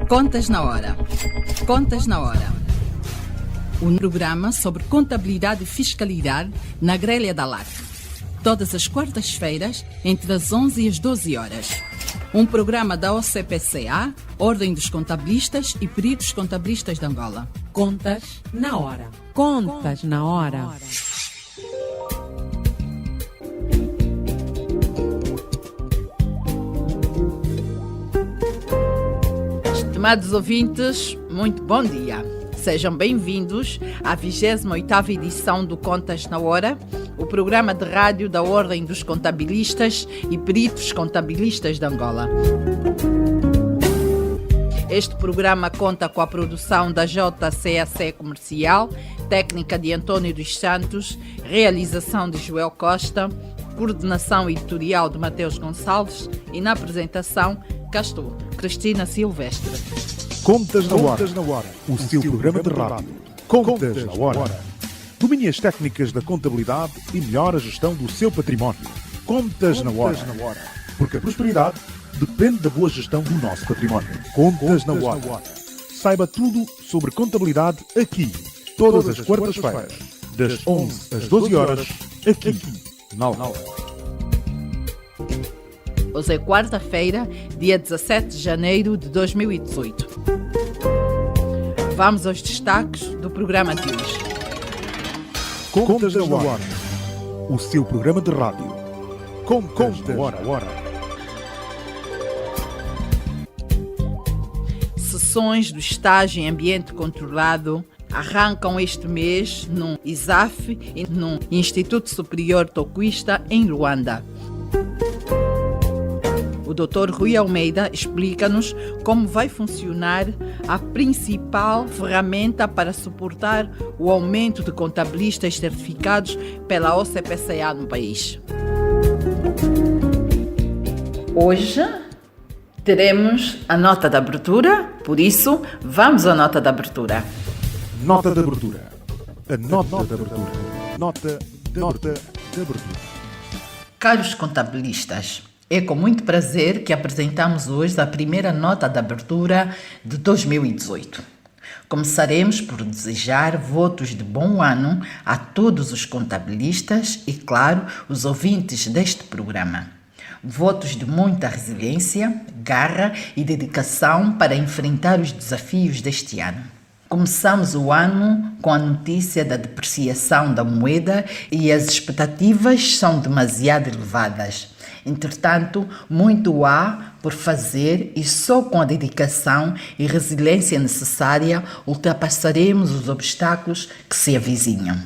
Contas na Hora. Contas na Hora. Um programa sobre contabilidade e fiscalidade na grelha da LAC. Todas as quartas-feiras, entre as 11 e as 12 horas. Um programa da OCPCA, Ordem dos Contabilistas e Peritos Contabilistas de Angola. Contas na Hora. Contas na Hora. Estimados ouvintes, muito bom dia. Sejam bem-vindos à 28ª edição do Contas na Hora, o programa de rádio da Ordem dos Contabilistas e Peritos Contabilistas de Angola. Este programa conta com a produção da JCAC Comercial, técnica de António dos Santos, realização de Joel Costa, coordenação editorial de Mateus Gonçalves e na apresentação, cá estou, Cristina Silvestre. Contas na Hora, o seu programa de rádio. Contas na Hora. Domine as técnicas da contabilidade e melhore a gestão do seu património. Contas na Hora. Porque a prosperidade depende da boa gestão do nosso património. Contas na Hora. Saiba tudo sobre contabilidade aqui, todas as quartas-feiras, das 11 às 12 horas, aqui, na Hora. Hoje é quarta-feira, dia 17 de janeiro de 2018. Vamos aos destaques do programa de hoje. Contas na Hora, o seu programa de rádio. Contas na Hora. Sessões do estágio em ambiente controlado arrancam este mês no ISAF e no Instituto Superior Toquista, em Luanda. O Dr. Rui Almeida explica-nos como vai funcionar a principal ferramenta para suportar o aumento de contabilistas certificados pela OCPCA no país. Hoje teremos a nota de abertura, por isso vamos à nota de abertura. Nota de abertura. A nota de abertura. Nota de abertura. Caros contabilistas, é com muito prazer que apresentamos hoje a primeira nota de abertura de 2018. Começaremos por desejar votos de bom ano a todos os contabilistas e, claro, os ouvintes deste programa. Votos de muita resiliência, garra e dedicação para enfrentar os desafios deste ano. Começamos o ano com a notícia da depreciação da moeda e as expectativas são demasiado elevadas. Entretanto, muito há por fazer e só com a dedicação e resiliência necessária ultrapassaremos os obstáculos que se avizinham.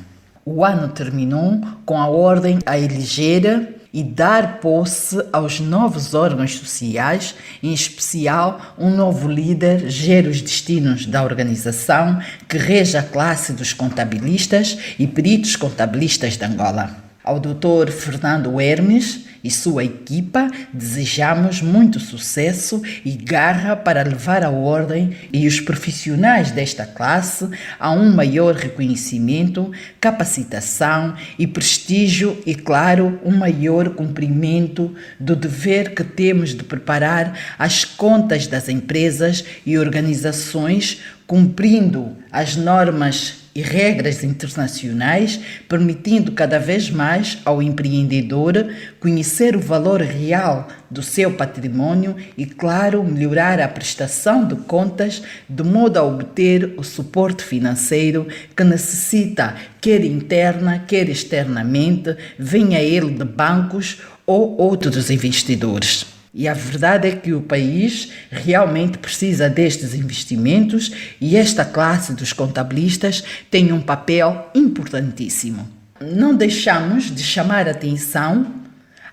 O ano terminou com a ordem a eleger e dar posse aos novos órgãos sociais, em especial um novo líder gera os destinos da organização que rege a classe dos contabilistas e peritos contabilistas de Angola. Ao Dr. Fernando Hermes e sua equipa, desejamos muito sucesso e garra para levar a ordem e os profissionais desta classe a um maior reconhecimento, capacitação e prestígio e, claro, um maior cumprimento do dever que temos de preparar as contas das empresas e organizações, cumprindo as normas e regras internacionais, permitindo cada vez mais ao empreendedor conhecer o valor real do seu património e, claro, melhorar a prestação de contas de modo a obter o suporte financeiro que necessita, quer interna, quer externamente, venha ele de bancos ou outros investidores. E a verdade é que o país realmente precisa destes investimentos e esta classe dos contabilistas tem um papel importantíssimo. Não deixamos de chamar a atenção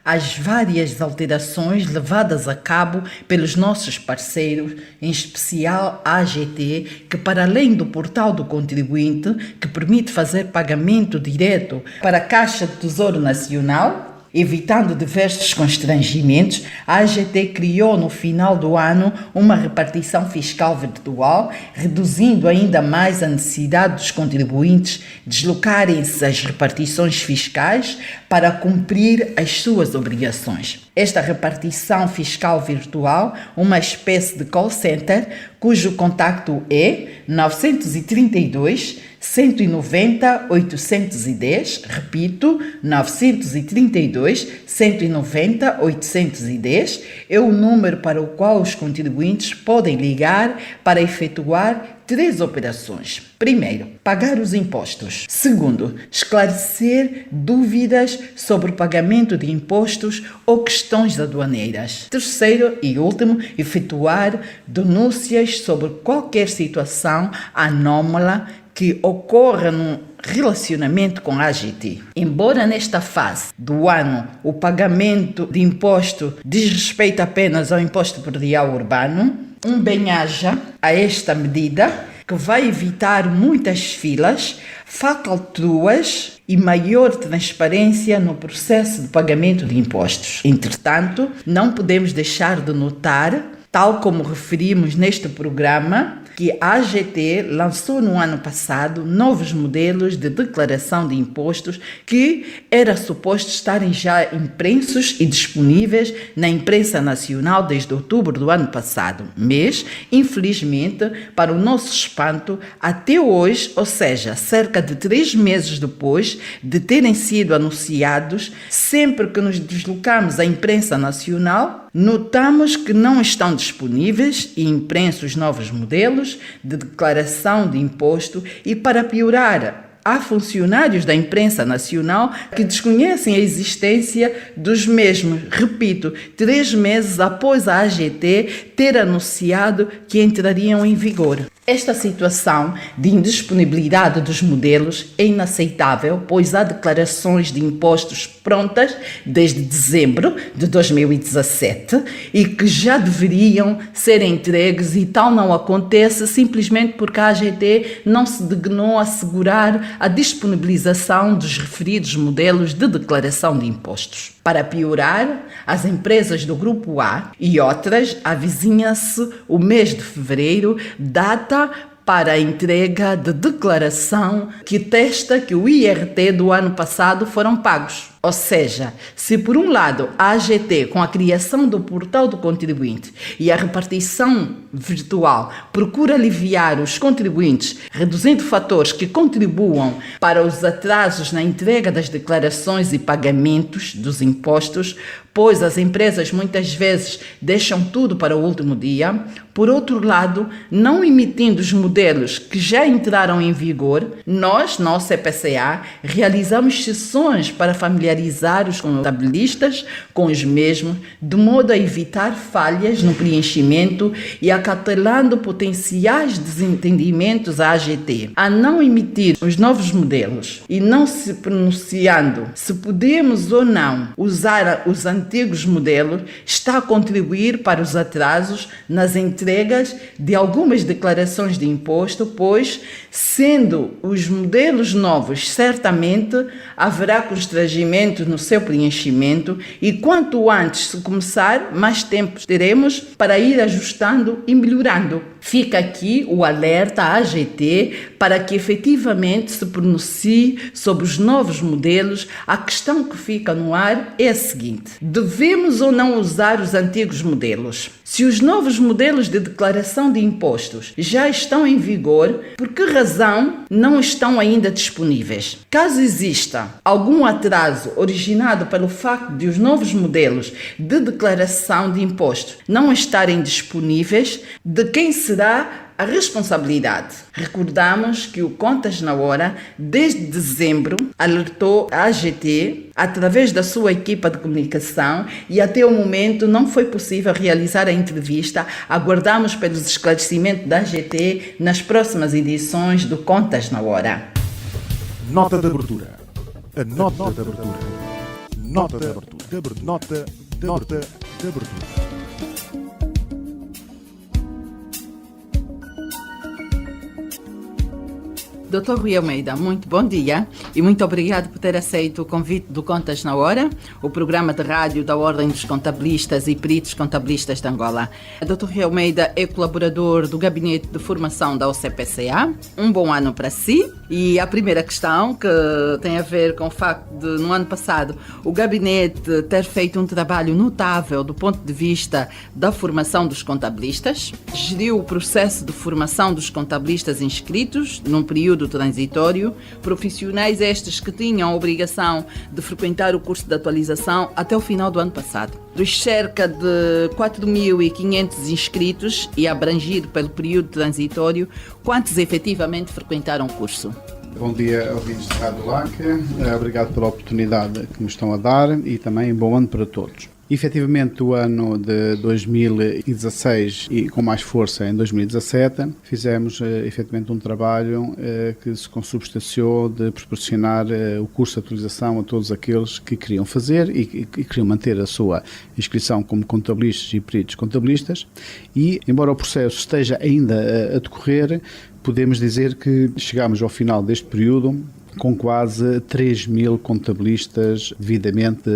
às várias alterações levadas a cabo pelos nossos parceiros, em especial a AGT, que para além do portal do contribuinte, que permite fazer pagamento direto para a Caixa de Tesouro Nacional, evitando diversos constrangimentos, a AGT criou no final do ano uma repartição fiscal virtual, reduzindo ainda mais a necessidade dos contribuintes deslocarem-se às repartições fiscais para cumprir as suas obrigações. Esta repartição fiscal virtual, uma espécie de call center, cujo contacto é 932 190 810, repito, 932 190 810, é o número para o qual os contribuintes podem ligar para efetuar 3 operações. Primeiro, pagar os impostos. Segundo, esclarecer dúvidas sobre o pagamento de impostos ou questões aduaneiras. Terceiro e último, efetuar denúncias sobre qualquer situação anômala que ocorra no relacionamento com a AGT. Embora nesta fase do ano o pagamento de imposto diz respeito apenas ao imposto predial urbano, bem-aja a esta medida que vai evitar muitas filas, falcatruas e maior transparência no processo de pagamento de impostos. Entretanto, não podemos deixar de notar, tal como referimos neste programa, que a AGT lançou no ano passado novos modelos de declaração de impostos que era suposto estarem já impressos e disponíveis na imprensa nacional desde outubro do ano passado. Mas, infelizmente, para o nosso espanto, até hoje, ou seja, cerca de 3 meses depois de terem sido anunciados, sempre que nos deslocamos à imprensa nacional, notamos que não estão disponíveis e impressos novos modelos de declaração de imposto e, para piorar, há funcionários da imprensa nacional que desconhecem a existência dos mesmos, repito, 3 meses após a AGT ter anunciado que entrariam em vigor. Esta situação de indisponibilidade dos modelos é inaceitável, pois há declarações de impostos prontas desde dezembro de 2017 e que já deveriam ser entregues, e tal não acontece simplesmente porque a AGT não se dignou a assegurar a disponibilização dos referidos modelos de declaração de impostos. Para piorar, as empresas do Grupo A e outras avizinha-se o mês de fevereiro, data para a entrega de declaração que testa que o IRT do ano passado foram pagos. Ou seja, se por um lado a AGT, com a criação do portal do contribuinte e a repartição virtual, procura aliviar os contribuintes, reduzindo fatores que contribuam para os atrasos na entrega das declarações e pagamentos dos impostos, pois as empresas muitas vezes deixam tudo para o último dia. Por outro lado, não emitindo os modelos que já entraram em vigor, nós, na CPCA, realizamos sessões para familiarizar os contabilistas com os mesmos, de modo a evitar falhas no preenchimento e acautelando potenciais desentendimentos à AGT. A não emitir os novos modelos e não se pronunciando se podemos ou não usar os antigos modelos, está a contribuir para os atrasos nas entregas de algumas declarações de imposto, pois, sendo os modelos novos, certamente haverá constrangimento no seu preenchimento, e quanto antes se começar, mais tempo teremos para ir ajustando e melhorando. Fica aqui o alerta à AGT para que efetivamente se pronuncie sobre os novos modelos. A questão que fica no ar é a seguinte: devemos ou não usar os antigos modelos? Se os novos modelos de declaração de impostos já estão em vigor, por que razão não estão ainda disponíveis? Caso exista algum atraso originado pelo facto de os novos modelos de declaração de impostos não estarem disponíveis, de quem será a responsabilidade? Recordamos que o Contas na Hora, desde dezembro, alertou a AGT através da sua equipa de comunicação e até o momento não foi possível realizar a entrevista. Aguardamos pelos esclarecimentos da AGT nas próximas edições do Contas na Hora. Nota de abertura. A nota de abertura. Nota de abertura. Nota de abertura. Dr. Rui Almeida, muito bom dia e muito obrigado por ter aceito o convite do Contas na Hora, o programa de rádio da Ordem dos Contabilistas e Peritos Contabilistas de Angola. Dr. Rui Almeida é colaborador do Gabinete de Formação da OCPCA. Um bom ano para si. E a primeira questão, que tem a ver com o facto de, no ano passado, o Gabinete ter feito um trabalho notável do ponto de vista da formação dos contabilistas, geriu o processo de formação dos contabilistas inscritos num período transitório, profissionais estes que tinham a obrigação de frequentar o curso de atualização até o final do ano passado. Dos cerca de 4.500 inscritos e abrangido pelo período transitório, quantos efetivamente frequentaram o curso? Bom dia, ouvintes de Rádio LAC. Obrigado pela oportunidade que me estão a dar e também bom ano para todos. Efetivamente, o ano de 2016 e com mais força em 2017, fizemos efetivamente um trabalho que se consubstanciou de proporcionar o curso de atualização a todos aqueles que queriam fazer e queriam manter a sua inscrição como contabilistas e peritos contabilistas. E, embora o processo esteja ainda a decorrer, podemos dizer que chegámos ao final deste período com quase 3.000 contabilistas devidamente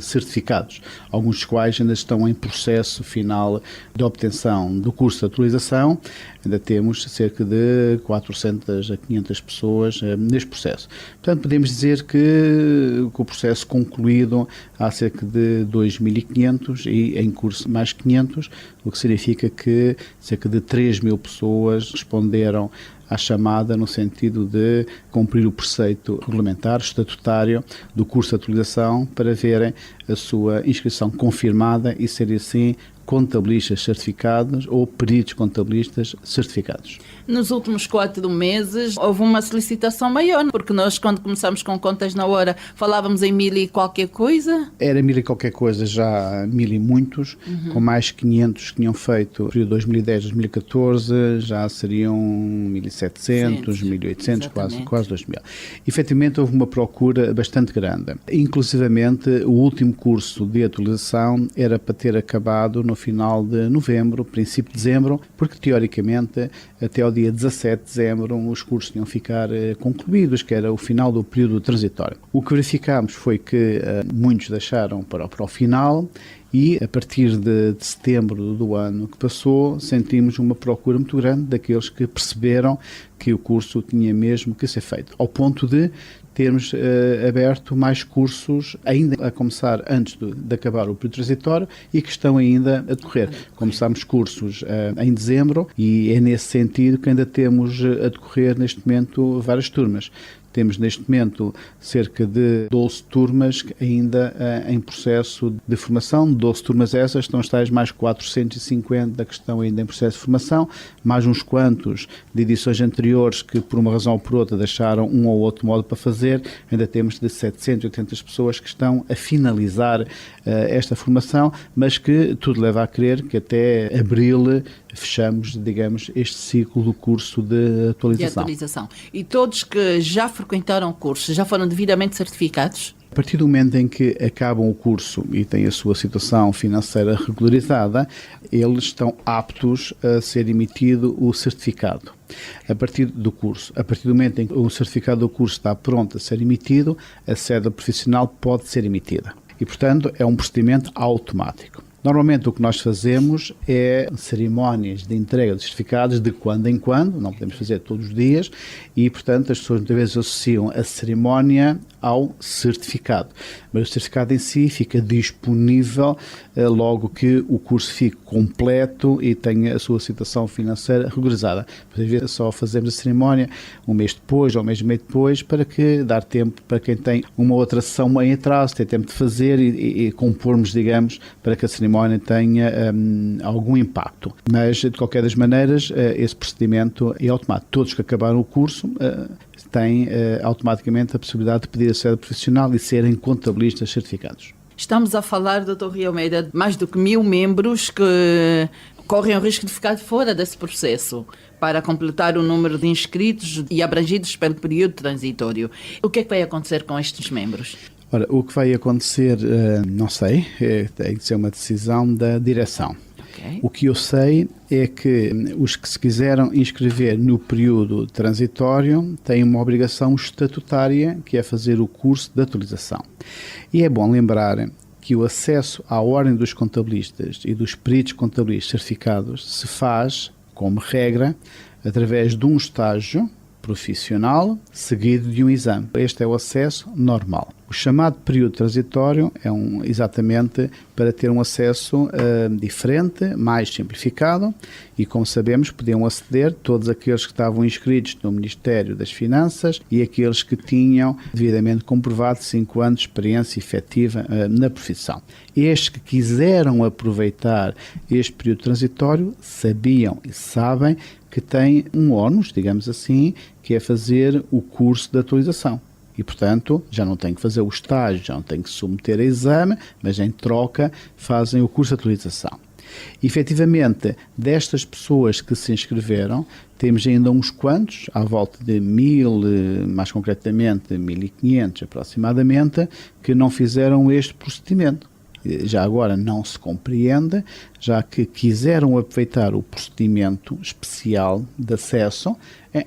certificados, alguns dos quais ainda estão em processo final de obtenção do curso de atualização. Ainda temos cerca de 400 a 500 pessoas neste processo. Portanto, podemos dizer que o processo concluído há cerca de 2.500 e em curso mais 500, o que significa que cerca de 3.000 pessoas responderam à chamada no sentido de cumprir o preceito regulamentar, estatutário do curso de atualização para verem a sua inscrição confirmada e serem assim contabilistas certificados ou peritos contabilistas certificados. Nos últimos 4 meses houve uma solicitação maior, porque nós, quando começamos com Contas na Hora, falávamos em 1.000 e qualquer coisa. Era 1.000 e qualquer coisa, já 1.000 e muitos, com mais 500 que tinham feito no período 2010-2014, já seriam 1.700, 1.800, quase 2.000. Efetivamente houve uma procura bastante grande. Inclusivamente o último curso de atualização era para ter acabado no final de novembro, princípio de dezembro, porque teoricamente até ao dia 17 de dezembro os cursos tinham ficar concluídos, que era o final do período transitório. O que verificámos foi que muitos deixaram para o final e a partir de setembro do ano que passou sentimos uma procura muito grande daqueles que perceberam que o curso tinha mesmo que ser feito, ao ponto de termos aberto mais cursos ainda a começar antes de acabar o período transitório e que estão ainda a decorrer. Começámos cursos em dezembro e é nesse sentido que ainda temos a decorrer neste momento várias turmas. Temos neste momento cerca de 12 turmas ainda em processo de formação, 12 turmas essas, estão as tais mais 450 que estão ainda em processo de formação, mais uns quantos de edições anteriores que por uma razão ou por outra deixaram um ou outro modo para fazer, ainda temos de 780 pessoas que estão a finalizar esta formação, mas que tudo leva a crer que até abril fechamos, digamos, este ciclo do curso de atualização. E todos que já frequentaram o curso já foram devidamente certificados? A partir do momento em que acabam o curso e têm a sua situação financeira regularizada, eles estão aptos a ser emitido o certificado. A partir do curso, a partir do momento em que o certificado do curso está pronto a ser emitido, a cédula profissional pode ser emitida. E, portanto, é um procedimento automático. Normalmente o que nós fazemos é cerimónias de entrega de certificados de quando em quando, não podemos fazer todos os dias, e portanto as pessoas muitas vezes associam a cerimónia ao certificado. Mas o certificado em si fica disponível logo que o curso fique completo e tenha a sua situação financeira regularizada. Às vezes só fazemos a cerimónia um mês depois ou um mês e meio depois para que dar tempo para quem tem uma outra sessão em atraso, ter tempo de fazer e compormos, digamos, para que a cerimónia tenha algum impacto. Mas, de qualquer das maneiras, esse procedimento é automático. Todos que acabaram o curso têm automaticamente a possibilidade de pedir a cédula profissional e serem contabilistas certificados. Estamos a falar, Dr. Rui Almeida, de mais do que 1.000 membros que correm o risco de ficar fora desse processo para completar o número de inscritos e abrangidos pelo período transitório. O que é que vai acontecer com estes membros? Ora, o que vai acontecer, não sei, tem de ser uma decisão da direção. Ok. O que eu sei é que os que se quiseram inscrever no período transitório têm uma obrigação estatutária, que é fazer o curso de atualização. E é bom lembrar que o acesso à Ordem dos Contabilistas e dos Peritos Contabilistas Certificados se faz, como regra, através de um estágio profissional seguido de um exame. Este é o acesso normal. O chamado período transitório é exatamente para ter um acesso diferente, mais simplificado, e como sabemos podiam aceder todos aqueles que estavam inscritos no Ministério das Finanças e aqueles que tinham devidamente comprovado 5 anos de experiência efetiva na profissão. Estes que quiseram aproveitar este período transitório sabiam e sabem que têm um ónus, digamos assim, que é fazer o curso de atualização. E, portanto, já não têm que fazer o estágio, já não têm que submeter a exame, mas em troca fazem o curso de atualização. E, efetivamente, destas pessoas que se inscreveram, temos ainda uns quantos, à volta de 1.000, mais concretamente 1.500 aproximadamente, que não fizeram este procedimento. Já agora não se compreende, já que quiseram aproveitar o procedimento especial de acesso,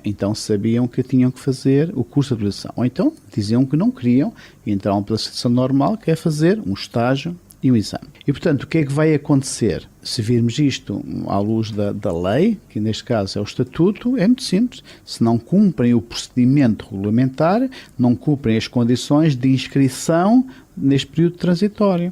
então sabiam que tinham que fazer o curso de atualização. Ou então diziam que não queriam, e entraram pela situação normal, que é fazer um estágio e um exame. E, portanto, o que é que vai acontecer? Se virmos isto à luz da lei, que neste caso é o Estatuto, é muito simples. Se não cumprem o procedimento regulamentar, não cumprem as condições de inscrição neste período transitório.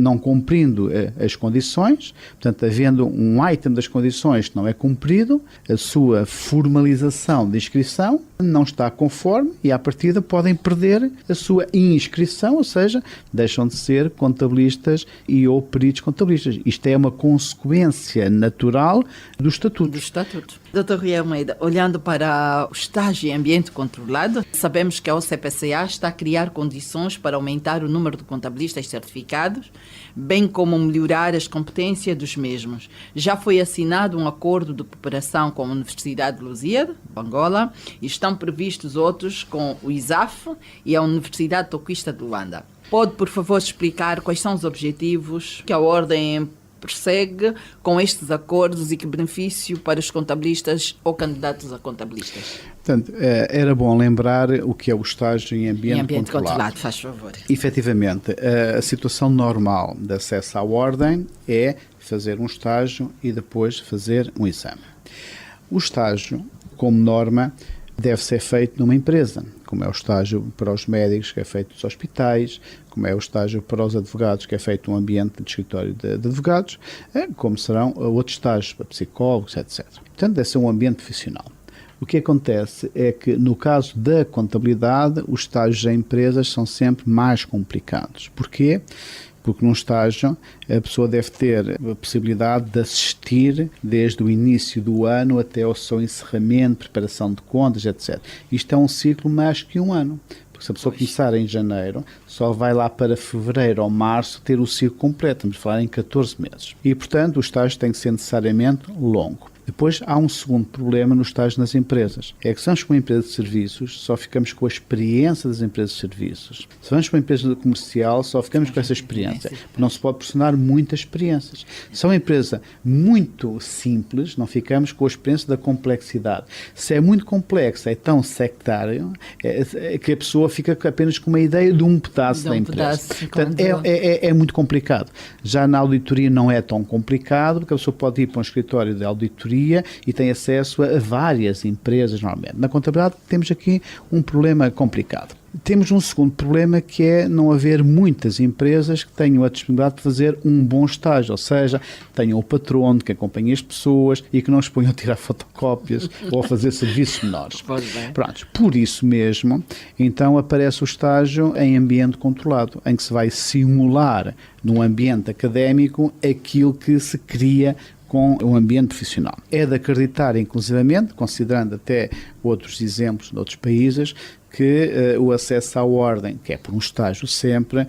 Não cumprindo as condições, portanto, havendo um item das condições que não é cumprido, a sua formalização de inscrição não está conforme e, à partida, podem perder a sua inscrição, ou seja, deixam de ser contabilistas ou peritos contabilistas. Isto é uma consequência natural do Estatuto. Do Estatuto. Dr. Rui Almeida, olhando para o estágio em ambiente controlado, sabemos que a OCPCA está a criar condições para aumentar o número de contabilistas certificados, bem como melhorar as competências dos mesmos. Já foi assinado um acordo de cooperação com a Universidade de Lusíada, Angola, e estão previstos outros com o ISAF e a Universidade Toquista de Luanda. Pode, por favor, explicar quais são os objetivos que a Ordem persegue com estes acordos e que benefício para os contabilistas ou candidatos a contabilistas? Portanto, era bom lembrar o que é o estágio em ambiente controlado. Faz favor. Efetivamente, a situação normal de acesso à ordem é fazer um estágio e depois fazer um exame. O estágio, como norma, deve ser feito numa empresa, como é o estágio para os médicos, que é feito nos hospitais, como é o estágio para os advogados, que é feito num ambiente de escritório de advogados, como serão outros estágios para psicólogos, etc. Portanto, deve ser um ambiente profissional. O que acontece é que, no caso da contabilidade, os estágios em empresas são sempre mais complicados. Porquê? Porque num estágio a pessoa deve ter a possibilidade de assistir desde o início do ano até ao seu encerramento, preparação de contas, etc. Isto é um ciclo mais que um ano. Porque se a pessoa começar em janeiro, só vai lá para fevereiro ou março ter o ciclo completo. Estamos a falar em 14 meses. E, portanto, o estágio tem que ser necessariamente longo. Depois há um segundo problema no estágio nas empresas. É que se vamos com uma empresa de serviços, só ficamos com a experiência das empresas de serviços. Se vamos com uma empresa comercial, só ficamos com essa experiência. Não se pode proporcionar muitas experiências. Se é uma empresa muito simples, não ficamos com a experiência da complexidade. Se é muito complexa, é tão sectário, que a pessoa fica apenas com uma ideia de um pedaço da empresa. Portanto, é muito complicado. Já na auditoria não é tão complicado, porque a pessoa pode ir para um escritório de auditoria e tem acesso a várias empresas normalmente. Na contabilidade temos aqui um problema complicado. Temos um segundo problema, que é não haver muitas empresas que tenham a disponibilidade de fazer um bom estágio, ou seja, tenham o patrono que acompanhe as pessoas e que não os ponham a tirar fotocópias ou a fazer serviços menores. Pronto, por isso mesmo, então aparece o estágio em ambiente controlado, em que se vai simular num ambiente académico aquilo que se cria com o ambiente profissional. É de acreditar, inclusivamente, considerando até outros exemplos de outros países, que o acesso à ordem, que é por um estágio sempre,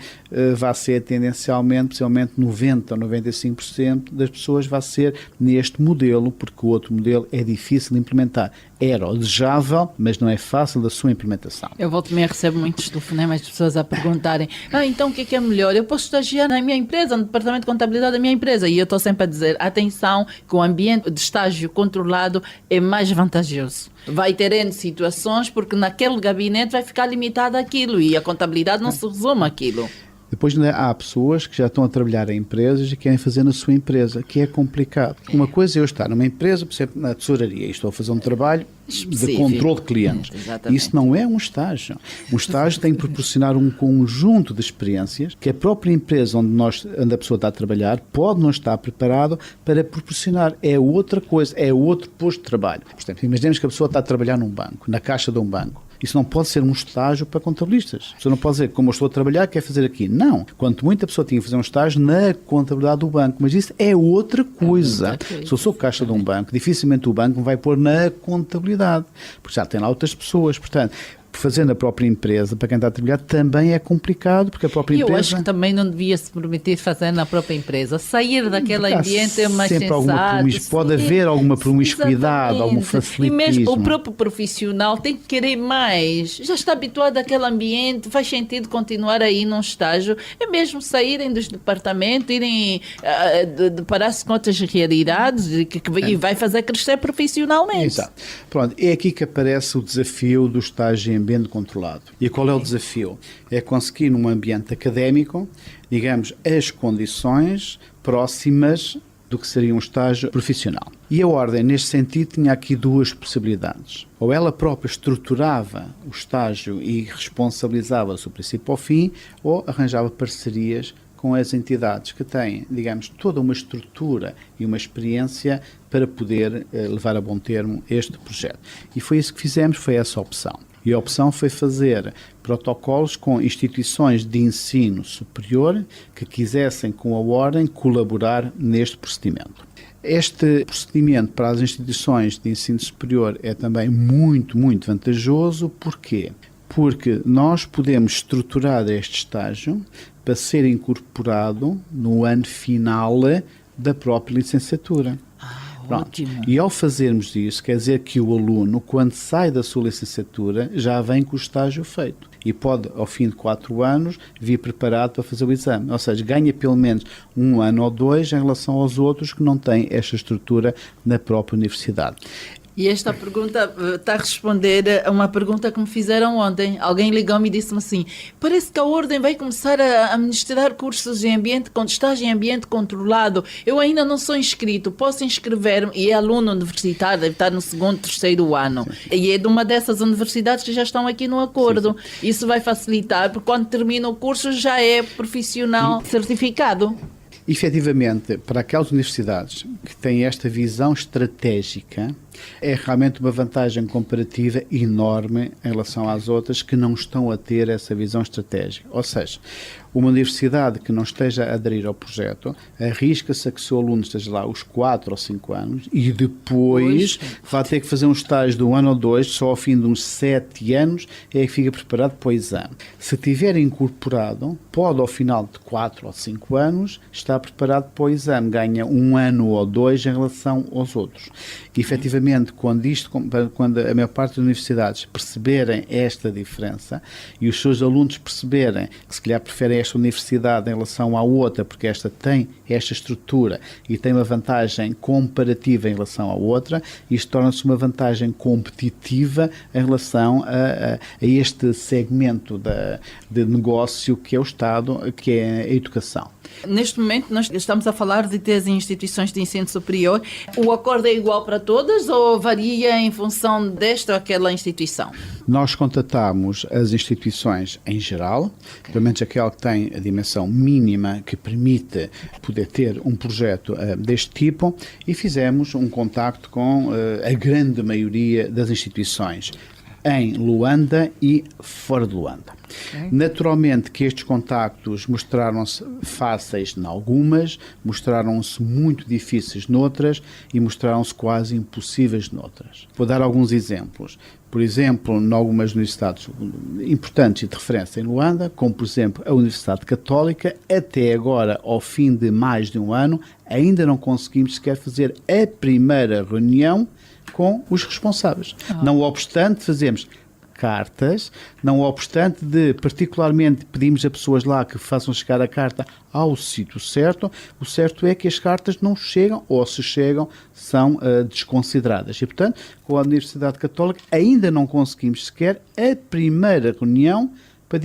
vai ser tendencialmente, possivelmente 90% ou 95% das pessoas vai ser neste modelo, porque o outro modelo é difícil de implementar. Era o desejável, mas não é fácil da sua implementação. Eu volto-me a receber muitos telefonemas de pessoas a perguntarem: então o que é melhor? Eu posso estagiar na minha empresa, no departamento de contabilidade da minha empresa? E eu estou sempre a dizer: atenção, que o ambiente de estágio controlado é mais vantajoso. Vai ter N situações, porque naquele gabinete vai ficar limitado àquilo e a contabilidade não se resume àquilo. Depois há pessoas que já estão a trabalhar em empresas e querem fazer na sua empresa, que é complicado. Uma coisa é eu estar numa empresa, por exemplo, na tesouraria, e estou a fazer um trabalho de controle de clientes. Isso não é um estágio. Um estágio tem que proporcionar um conjunto de experiências que a própria empresa onde a pessoa está a trabalhar pode não estar preparado para proporcionar. É outra coisa, é outro posto de trabalho. Por exemplo, imaginemos que a pessoa está a trabalhar num banco, na caixa de um banco. Isso não pode ser um estágio para contabilistas. A pessoa não pode dizer, como eu estou a trabalhar, quer fazer aqui. Não. Quanto muito a pessoa tinha que fazer um estágio na contabilidade do banco. Mas isso é outra coisa. Se eu sou caixa de um banco, dificilmente o banco me vai pôr na contabilidade, porque já tem lá outras pessoas. Portanto, fazer na própria empresa, para quem está a trabalhar, também é complicado, porque a própria empresa... Eu acho que também não devia se permitir fazer na própria empresa. Sair daquele ambiente é mais sensato. Pode haver alguma promiscuidade, algum facilitismo. E mesmo o próprio profissional tem que querer mais. Já está habituado àquele ambiente, faz sentido continuar aí num estágio. É mesmo saírem dos departamentos, irem deparar-se com outras realidades e vai fazer crescer profissionalmente. Exato. Pronto, é aqui que aparece o desafio do estágio em ambiente controlado. E qual é o desafio? É conseguir num ambiente académico, digamos, as condições próximas do que seria um estágio profissional. E a Ordem, neste sentido, tinha aqui duas possibilidades. Ou ela própria estruturava o estágio e responsabilizava-se do princípio ao fim, ou arranjava parcerias com as entidades que têm, digamos, toda uma estrutura e uma experiência para poder levar a bom termo este projeto. E foi isso que fizemos, foi essa opção. E a opção foi fazer protocolos com instituições de ensino superior que quisessem, com a Ordem, colaborar neste procedimento. Este procedimento para as instituições de ensino superior é também muito, muito vantajoso. Porquê? Porque nós podemos estruturar este estágio para ser incorporado no ano final da própria licenciatura. Ótimo. E ao fazermos isso, quer dizer que o aluno, quando sai da sua licenciatura, já vem com o estágio feito. E pode, ao fim de 4 anos, vir preparado para fazer o exame. Ou seja, ganha pelo menos 1 ano ou 2 em relação aos outros que não têm esta estrutura na própria universidade. E esta pergunta está a responder a uma pergunta que me fizeram ontem. Alguém ligou-me e disse-me assim: parece que a Ordem vai começar a ministrar cursos em estágio em ambiente controlado. Eu ainda não sou inscrito, posso inscrever-me? E é aluno universitário, deve estar no 2º, 3º ano. Sim. E é de uma dessas universidades que já estão aqui no acordo. Sim. Isso vai facilitar, porque quando termina o curso já é profissional certificado. Efetivamente, para aquelas universidades que têm esta visão estratégica, é realmente uma vantagem comparativa enorme em relação às outras que não estão a ter essa visão estratégica. Ou seja, uma universidade que não esteja a aderir ao projeto arrisca-se a que o seu aluno esteja lá os 4 ou 5 anos e depois vai ter que fazer um estágio de 1 ano ou 2, só ao fim de uns 7 anos é que fica preparado para o exame. Se tiver incorporado, pode ao final de 4 ou 5 anos estar preparado para o exame, ganha 1 ano ou 2 em relação aos outros. E, efetivamente, quando a maior parte das universidades perceberem esta diferença e os seus alunos perceberem que se calhar preferem esta universidade em relação à outra, porque esta tem esta estrutura e tem uma vantagem comparativa em relação à outra, isto torna-se uma vantagem competitiva em relação a este segmento de negócio que é o Estado, que é a educação. Neste momento nós estamos a falar de 10 instituições de ensino superior. O acordo é igual para todas ou varia em função desta ou aquela instituição? Nós contatamos as instituições em geral, pelo menos aquela que tem a dimensão mínima que permite poder ter um projeto deste tipo, e fizemos um contacto com a grande maioria das instituições. em Luanda e fora de Luanda. Okay. Naturalmente que estes contactos mostraram-se fáceis em algumas, mostraram-se muito difíceis noutras e mostraram-se quase impossíveis noutras. Vou dar alguns exemplos. Por exemplo, em algumas universidades importantes e de referência em Luanda, como por exemplo a Universidade Católica, até agora, ao fim de mais de um ano, ainda não conseguimos sequer fazer a primeira reunião com os responsáveis. Não obstante, fazemos cartas, não obstante de, particularmente, pedimos a pessoas lá que façam chegar a carta ao sítio certo, o certo é que as cartas não chegam, ou se chegam, são desconsideradas. E, portanto, com a Universidade Católica ainda não conseguimos sequer a primeira reunião para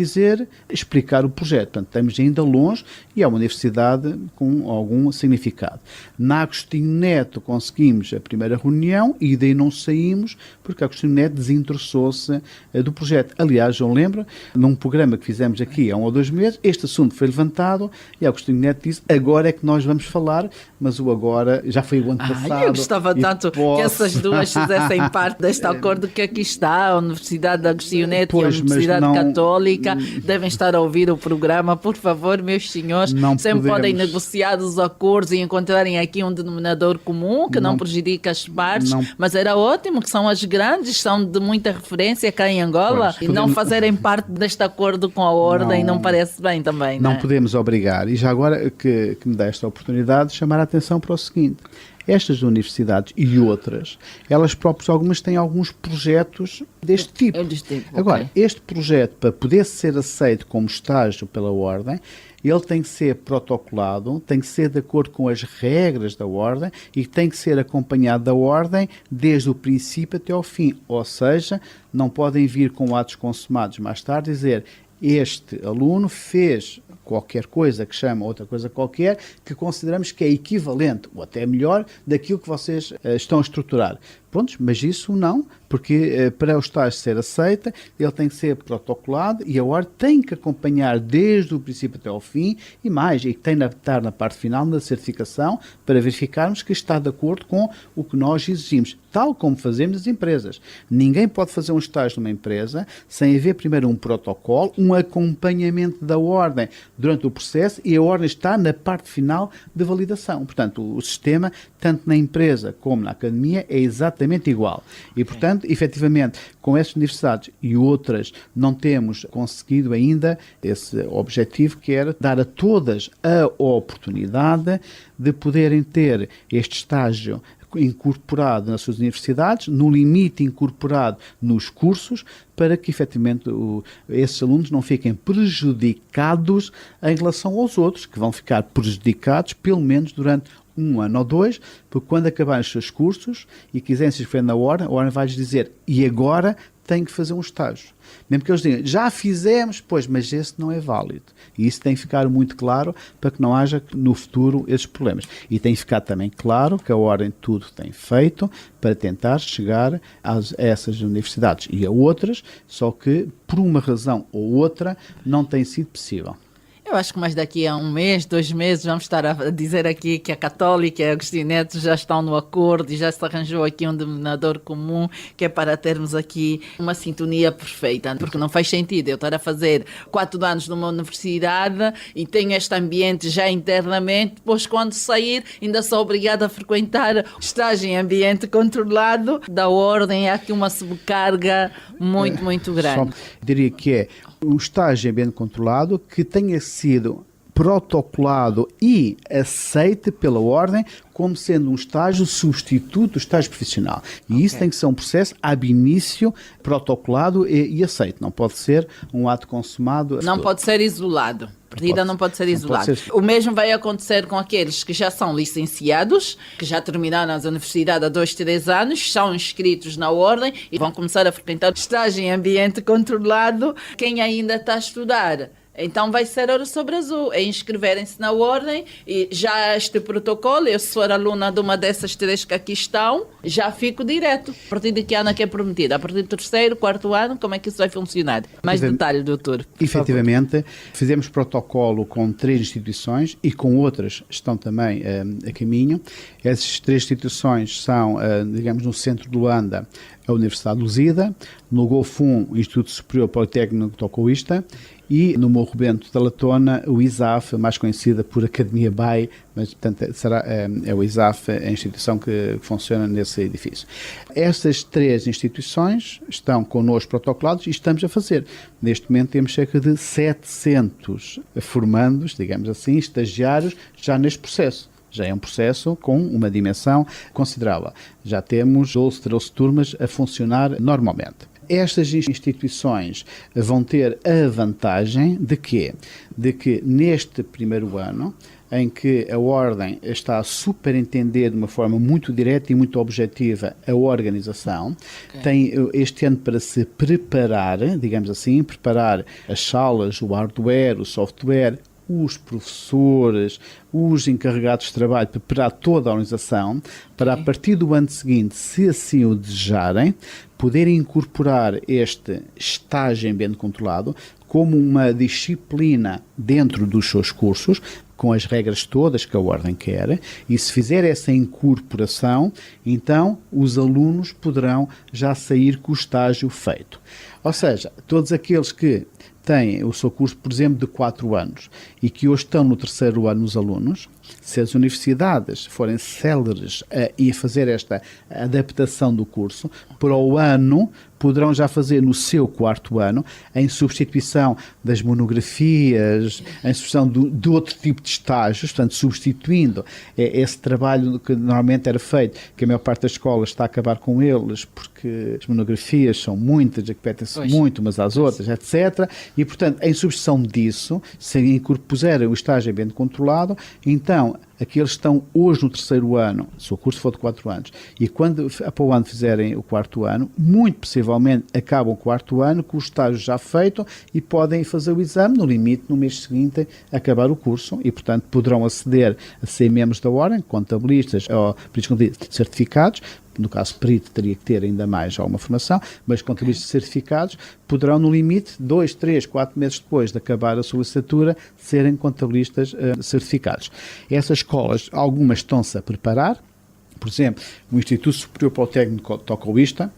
explicar o projeto. Portanto, estamos ainda longe e é uma universidade com algum significado. Na Agostinho Neto conseguimos a primeira reunião e daí não saímos porque a Agostinho Neto desinteressou-se do projeto. Aliás, eu lembro, num programa que fizemos aqui há 1 ou 2 meses, este assunto foi levantado e a Agostinho Neto disse, agora é que nós vamos falar, mas o agora já foi o ano passado. Eu gostava tanto que essas duas fizessem parte deste acordo que aqui está, a Universidade de Agostinho Neto e a Universidade Católica. Devem estar a ouvir o programa, por favor, meus senhores, sempre podem negociar os acordos e encontrarem aqui um denominador comum que não prejudica as partes, mas era ótimo que são as grandes, são de muita referência cá em Angola, e não fazerem parte deste acordo com a ordem não parece bem também. Não podemos obrigar, e já agora que me dá esta oportunidade de chamar a atenção para o seguinte: estas universidades e outras, elas próprias, algumas têm alguns projetos deste tipo. Agora, este projeto, para poder ser aceito como estágio pela ordem, ele tem que ser protocolado, tem que ser de acordo com as regras da ordem e tem que ser acompanhado da ordem desde o princípio até ao fim. Ou seja, não podem vir com atos consumados mais tarde e dizer este aluno fez qualquer coisa que chama outra coisa qualquer que consideramos que é equivalente ou até melhor daquilo que vocês estão a estruturar. Prontos, mas isso não, porque para o estágio ser aceita, ele tem que ser protocolado e a ordem tem que acompanhar desde o princípio até ao fim e mais, e tem que estar na parte final da certificação para verificarmos que está de acordo com o que nós exigimos, tal como fazemos nas empresas. Ninguém pode fazer um estágio numa empresa sem haver primeiro um protocolo, um acompanhamento da ordem durante o processo e a ordem está na parte final de validação. Portanto, o sistema, tanto na empresa como na academia, é exatamente igual. E, portanto, efetivamente, com essas universidades e outras, não temos conseguido ainda esse objetivo, que era dar a todas a oportunidade de poderem ter este estágio incorporado nas suas universidades, no limite incorporado nos cursos, para que efetivamente esses alunos não fiquem prejudicados em relação aos outros, que vão ficar prejudicados pelo menos durante 1 ano ou 2, porque quando acabarem os seus cursos e quiserem se inscrever na ordem, a ordem vai-lhes dizer, e agora tem que fazer um estágio. Mesmo que eles digam, já fizemos, pois, mas esse não é válido. E isso tem que ficar muito claro para que não haja no futuro esses problemas. E tem que ficar também claro que a ordem tudo tem feito para tentar chegar a essas universidades e a outras, só que por uma razão ou outra não tem sido possível. Eu acho que mais daqui a 1 mês, 2 meses, vamos estar a dizer aqui que a Católica e a Agostinho Neto já estão no acordo e já se arranjou aqui um denominador comum, que é para termos aqui uma sintonia perfeita. Porque não faz sentido eu estar a fazer 4 anos numa universidade e tenho este ambiente já internamente, depois quando sair ainda sou obrigada a frequentar estágio em ambiente controlado. Da ordem, há aqui uma sobrecarga muito grande. Só diria que é um estágio em ambiente controlado que tenha sido protocolado e aceite pela ordem como sendo um estágio substituto do estágio profissional. E isso tem que ser um processo ab início, protocolado e aceito. Não pode ser um ato consumado. Não pode ser isolado. Partida não pode ser isolado. O mesmo vai acontecer com aqueles que já são licenciados, que já terminaram as universidades há 2, 3 anos, são inscritos na ordem e vão começar a frequentar estágio em ambiente controlado. Quem ainda está a estudar, então vai ser ouro sobre azul, é inscreverem-se na ordem e já este protocolo, eu se for aluna de uma dessas 3 que aqui estão, já fico direto. A partir de que ano é que é prometido? A partir do 3º, 4º ano, como é que isso vai funcionar? Mais detalhes, doutor. Efetivamente, fizemos protocolo com 3 instituições e com outras estão também a caminho. Essas 3 instituições são, digamos, no centro de Luanda, a Universidade de Lusíada, no Golfum, o Instituto Superior Politécnico Tocoísta, e no Morro Bento da Latona, o ISAF, mais conhecida por Academia BAE, mas portanto é o ISAF, a instituição que funciona nesse edifício. Estas 3 instituições estão connosco protocolados e estamos a fazer. Neste momento temos cerca de 700 formandos, digamos assim, estagiários, já neste processo. Já é um processo com uma dimensão considerável. Já temos 13 turmas a funcionar normalmente. Estas instituições vão ter a vantagem de quê? De que neste primeiro ano, em que a Ordem está a superentender de uma forma muito direta e muito objetiva a organização, tem este ano para se preparar, digamos assim, preparar as salas, o hardware, o software, os professores, os encarregados de trabalho, preparar toda a organização para, a partir do ano seguinte, se assim o desejarem, poderem incorporar este estágio em ambiente controlado como uma disciplina dentro dos seus cursos, com as regras todas que a Ordem quer, e se fizer essa incorporação, então os alunos poderão já sair com o estágio feito. Ou seja, todos aqueles que têm o seu curso, por exemplo, de 4 anos e que hoje estão no 3º ano os alunos, se as universidades forem céleres a fazer esta adaptação do curso, para o ano poderão já fazer no seu 4º ano, em substituição das monografias, em substituição de outro tipo de estágios, portanto, substituindo esse trabalho que normalmente era feito, que a maior parte das escolas está a acabar com eles, porque as monografias são muitas, repetem-se muito umas às outras, etc. E, portanto, em substituição disso, se puserem o estágio em ambiente controlado, então, aqueles que estão hoje no 3º ano, se o curso for de 4 anos, e quando para o ano fizerem o 4º ano, muito possivelmente acabam o 4º ano com o estágio já feito e podem fazer o exame, no limite, no mês seguinte, acabar o curso e, portanto, poderão aceder a ser membros da Ordem, contabilistas ou certificados. No caso, perito teria que ter ainda mais alguma formação, mas contabilistas certificados poderão, no limite, 2, 3, 4 meses depois de acabar a sua licenciatura, serem contabilistas certificados. Essas escolas, algumas estão-se a preparar, por exemplo, o Instituto Superior Politécnico Tocoísta,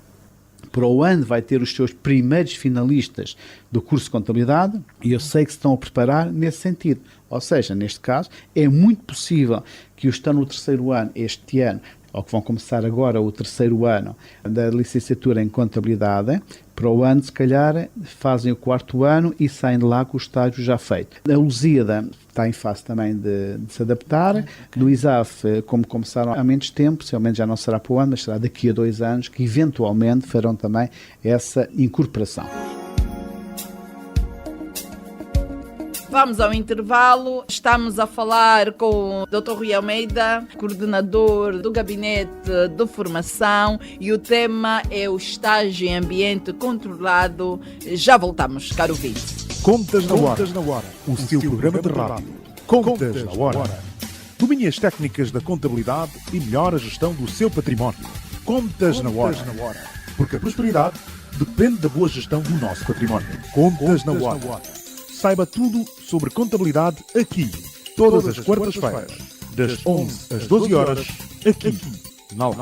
para o ano vai ter os seus primeiros finalistas do curso de contabilidade e eu sei que se estão a preparar nesse sentido. Ou seja, neste caso, é muito possível que os que estão no 3º ano este ano, ou que vão começar agora o 3º ano da licenciatura em contabilidade, para o ano, se calhar, fazem o 4º ano e saem de lá com o estágio já feito. A Lusíada está em fase também de se adaptar. Do ISAF, como começaram há menos tempo, possivelmente já não será para o ano, mas será daqui a 2 anos, que eventualmente farão também essa incorporação. Vamos ao intervalo. Estamos a falar com o Dr. Rui Almeida, coordenador do Gabinete de Formação, e o tema é o estágio em ambiente controlado. Já voltamos, caro ouvinte. Contas na Hora, o seu programa de rádio. Contas na Hora. Domine as técnicas da contabilidade e melhore a gestão do seu património. Contas na Hora. Porque a prosperidade depende da boa gestão do nosso património. Contas na Hora. Saiba tudo sobre contabilidade aqui, todas as quartas-feiras, das 11 às 12 horas, aqui, na Alta.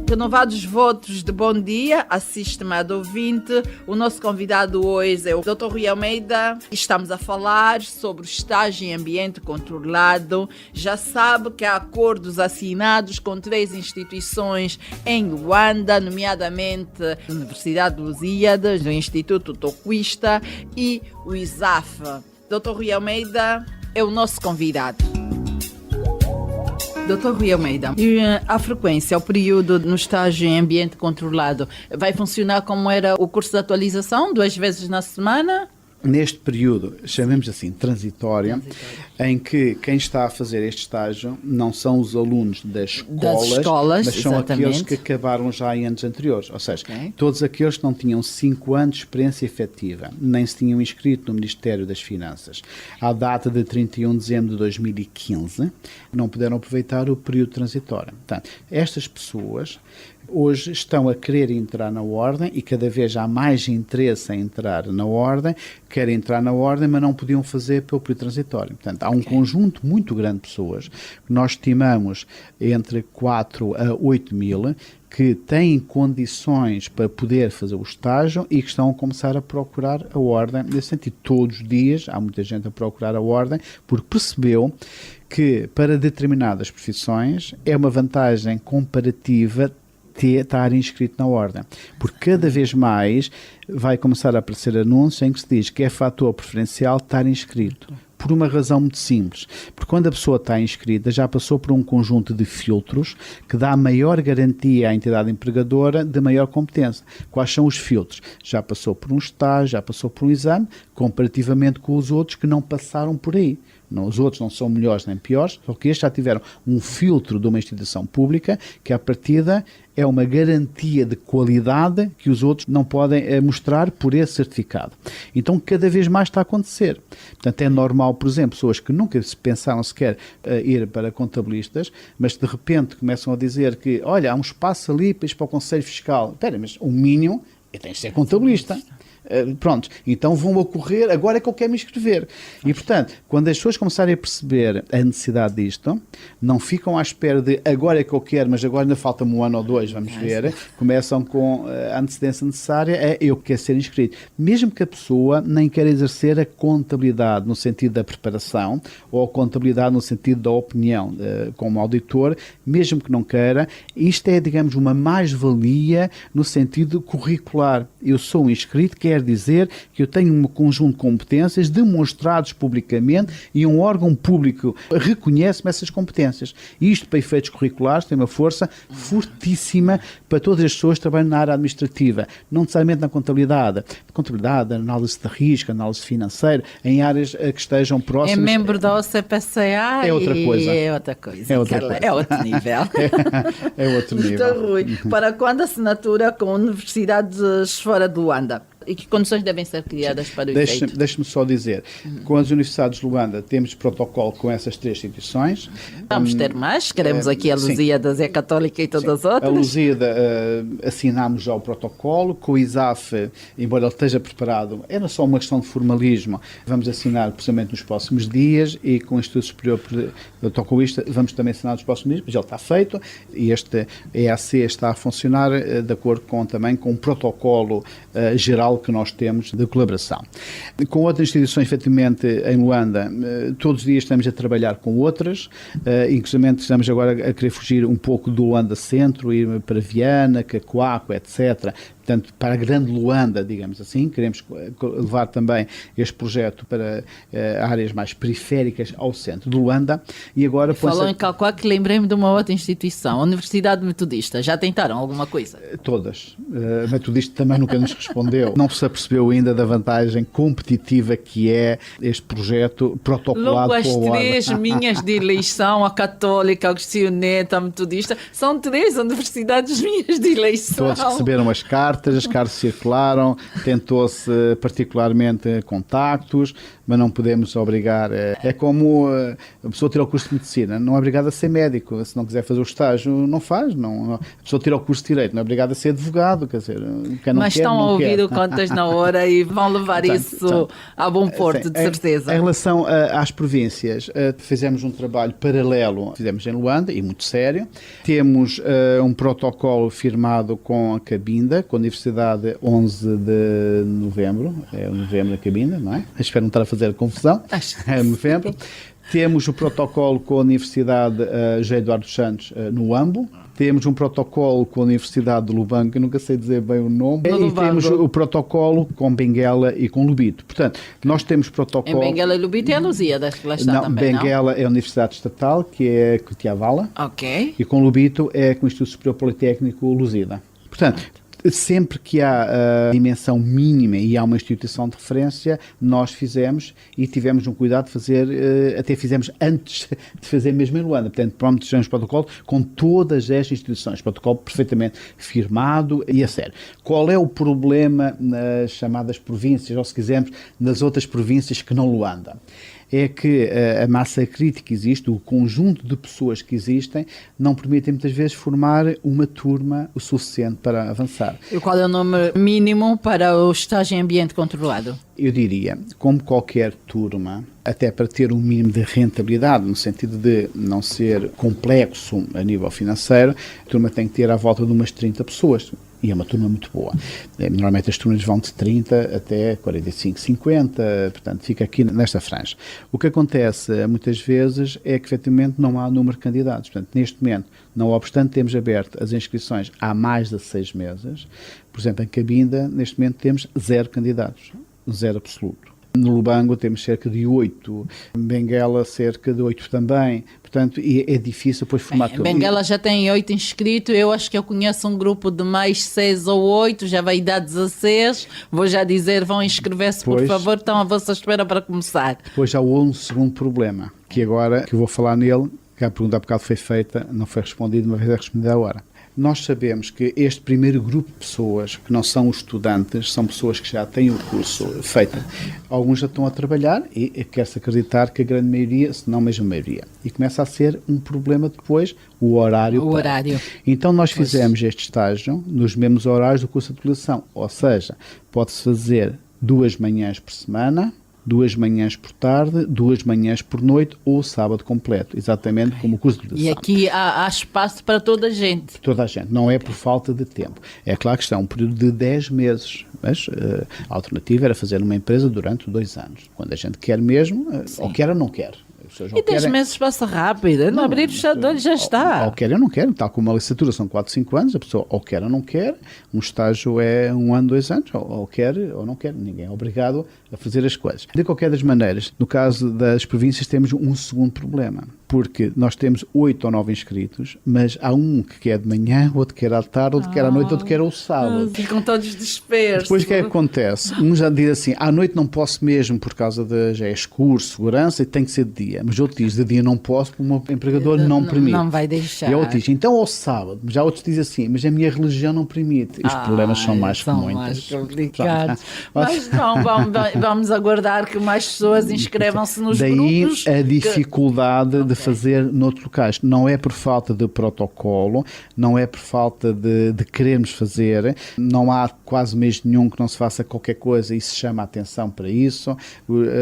Renovados votos de bom dia, assiste, estimado ouvinte. O nosso convidado hoje é o Dr. Rui Almeida. Estamos a falar sobre o estágio em ambiente controlado. Já sabe que há acordos assinados com 3 instituições em Luanda, nomeadamente a Universidade de Lusíada, o Instituto Tocoísta e o ISAF. Dr. Rui Almeida é o nosso convidado. Dr. Rui Almeida, e a frequência, o período no estágio em ambiente controlado, vai funcionar como era o curso de atualização, 2 vezes na semana? Neste período, chamemos assim, transitório, em que quem está a fazer este estágio não são os alunos das escolas, mas são aqueles que acabaram já em anos anteriores. Ou seja, todos aqueles que não tinham 5 anos de experiência efetiva, nem se tinham inscrito no Ministério das Finanças, à data de 31 de dezembro de 2015, não puderam aproveitar o período transitório. Portanto, estas pessoas hoje estão a querer entrar na ordem e cada vez há mais interesse em entrar na ordem, querem entrar na ordem, mas não podiam fazer pelo período transitório. Portanto, há um conjunto muito grande de pessoas, que nós estimamos entre 4 a 8 mil, que têm condições para poder fazer o estágio e que estão a começar a procurar a ordem. Nesse sentido, todos os dias há muita gente a procurar a ordem, porque percebeu que para determinadas profissões é uma vantagem comparativa estar inscrito na ordem, porque cada vez mais vai começar a aparecer anúncios em que se diz que é fator preferencial estar inscrito. Por uma razão muito simples, porque quando a pessoa está inscrita já passou por um conjunto de filtros que dá maior garantia à entidade empregadora de maior competência. Quais são os filtros? Já passou por um estágio, já passou por um exame, comparativamente com os outros que não passaram por aí. Não, os outros não são melhores nem piores, só que estes já tiveram um filtro de uma instituição pública que, à partida, é uma garantia de qualidade que os outros não podem mostrar por esse certificado. Então, cada vez mais está a acontecer. Portanto, é normal, por exemplo, pessoas que nunca se pensaram sequer ir para contabilistas, mas de repente começam a dizer que, olha, há um espaço ali para ir para o Conselho Fiscal. Espera, mas o mínimo é tem de ser contabilista. Pronto, então vão ocorrer, agora é que eu quero me inscrever. E, portanto, quando as pessoas começarem a perceber a necessidade disto, não ficam à espera de agora é que eu quero, mas agora ainda falta-me 1 ano ou 2, vamos ver, começam com a antecedência necessária, eu quero ser inscrito. Mesmo que a pessoa nem queira exercer a contabilidade no sentido da preparação, ou a contabilidade no sentido da opinião, como auditor, mesmo que não queira, isto é, digamos, uma mais-valia no sentido curricular. Eu sou um inscrito, quer dizer que eu tenho um conjunto de competências demonstrados publicamente e um órgão público reconhece-me essas competências. E isto, para efeitos curriculares, tem uma força fortíssima para todas as pessoas que trabalham na área administrativa, não necessariamente na contabilidade. Análise de risco, análise financeira, em áreas que estejam próximas. É membro da OCPCA é outra coisa. É outra coisa. É outra coisa. É outro nível. É outro nível. Então, Rui, para quando a assinatura com universidades fora de Luanda? E que condições devem ser criadas para o efeito? Deixe-me só dizer, com as universidades de Luanda temos protocolo com essas 3 instituições. Vamos ter mais, queremos aqui a Lusíada, Zé Católica e todas as outras. A Lusíada assinámos já o protocolo, com o ISAF, embora ele esteja preparado, era só uma questão de formalismo, vamos assinar precisamente nos próximos dias e com o Instituto Superior Protocolista vamos também assinar nos próximos dias, mas ele está feito e este EAC está a funcionar de acordo também com um protocolo geral que nós temos de colaboração. Com outras instituições, efetivamente, em Luanda, todos os dias estamos a trabalhar com outras, inclusive estamos agora a querer fugir um pouco do Luanda Centro, ir para Viana, Cacoaco, etc., portanto, para a grande Luanda, digamos assim, queremos levar também este projeto para áreas mais periféricas ao centro de Luanda. E agora falou em Cacoaco, lembrei-me de uma outra instituição, a Universidade Metodista. Já tentaram alguma coisa? Todas. A Metodista também nunca nos respondeu. Não se apercebeu ainda da vantagem competitiva que é este projeto protocolado logo com a as 3 minhas de eleição, a Católica, a Agostineta, a Metodista, são 3 universidades minhas de eleição. Todos receberam as cartas circularam, tentou-se particularmente contactos, mas não podemos obrigar. É como a pessoa tira o curso de medicina, não é obrigada a ser médico, se não quiser fazer o estágio, não faz. A pessoa tira o curso de direito, não é obrigada a ser advogado, quer dizer, quem não mas quer, estão não a ouvir quer. o Contas na Hora e vão levar isso a bom porto, de certeza. Em relação às províncias, fizemos um trabalho paralelo, fizemos em Luanda, e muito sério. Temos um protocolo firmado com a Cabinda, com a Universidade 11 de novembro, é o novembro da Cabinda, não é? Espero não estar a fazer a confusão, é novembro. Temos o protocolo com a Universidade José Eduardo Santos no Ambo. Temos um protocolo com a Universidade de Lubango, eu nunca sei dizer bem o nome, e temos o protocolo com Benguela e com Lubito. Portanto, nós temos protocolo... Em Benguela e Lubito é a Lusíada que lá está não, também, Benguela é a Universidade Estatal, que é Cutiavala. Ok. E com Lubito é com o Instituto Superior Politécnico Lusíada. Portanto, sempre que há a dimensão mínima e há uma instituição de referência, nós fizemos e tivemos um cuidado de fazer, até fizemos antes de fazer mesmo em Luanda. Portanto, pronto, fizemos protocolo com todas estas instituições, protocolo perfeitamente firmado e a sério. Qual é o problema nas chamadas províncias, ou se quisermos, nas outras províncias que não Luanda? é que a massa crítica existe, o conjunto de pessoas que existem, não permitem muitas vezes formar uma turma o suficiente para avançar. E qual é o número mínimo para o estágio em ambiente controlado? Eu diria, como qualquer turma, até para ter um mínimo de rentabilidade, no sentido de não ser complexo a nível financeiro, a turma tem que ter à volta de umas 30 pessoas. E é uma turma muito boa. Normalmente as turmas vão de 30 até 45, 50, portanto fica aqui nesta franja. O que acontece muitas vezes é que efetivamente não há número de candidatos. Portanto, neste momento, não obstante temos aberto as inscrições há mais de 6 meses, por exemplo, em Cabinda, neste momento temos 0 candidatos, 0 absoluto. No Lubango temos cerca de 8, em Benguela cerca de 8 também, portanto é difícil depois formar tudo. Benguela já tem 8 inscritos, eu acho que eu conheço um grupo de mais 6 ou 8, já vai dar 16, vou já dizer, vão inscrever-se por favor, estão à vossa espera para começar. Depois há um segundo problema, que agora que eu vou falar nele, que a pergunta há bocado foi feita, não foi respondida, uma vez é respondida agora. Nós sabemos que este primeiro grupo de pessoas, que não são os estudantes, são pessoas que já têm o curso feito. Alguns já estão a trabalhar e quer-se acreditar que a grande maioria, se não mesmo a maioria. E começa a ser um problema depois o horário. Então nós fizemos este estágio nos mesmos horários do curso de utilização. Ou seja, pode-se fazer 2 manhãs por semana, 2 manhãs por tarde, 2 manhãs por noite ou sábado completo, exatamente como o curso de utilização. E aqui há espaço para toda a gente? Toda a gente, não é por falta de tempo. É claro que está um período de 10 meses, mas a alternativa era fazer numa empresa durante 2 anos. Quando a gente quer mesmo, ou quer ou não quer. E 10 meses passa rápido, não abrir o fechador já está. Ou quer ou não quer, tal como uma licenciatura são 4, 5 anos, a pessoa ou quer ou não quer, um estágio é 1 ano, 2 anos, ou quer ou não quer, ninguém é obrigado a fazer as coisas. De qualquer das maneiras, no caso das províncias temos um segundo problema, porque nós temos 8 ou 9 inscritos, mas há um que quer de manhã, outro quer à tarde, outro quer à noite, outro quer ao sábado. Ficam todos dispersos. Depois o que é que acontece? Um já diz assim, à noite não posso mesmo por causa de já é escuro, segurança e tem que ser de dia, mas outro diz, de dia não posso porque o meu empregador não permite. Não vai deixar. E outro diz, então ao sábado, já outros dizem assim, mas a minha religião não permite. E os problemas são mais mais complicados. Mas não, vamos aguardar que mais pessoas inscrevam-se nos grupos. Daí a dificuldade de fazer noutros locais. Não é por falta de protocolo, não é por falta de querermos fazer, não há quase mês nenhum que não se faça qualquer coisa e se chama a atenção para isso.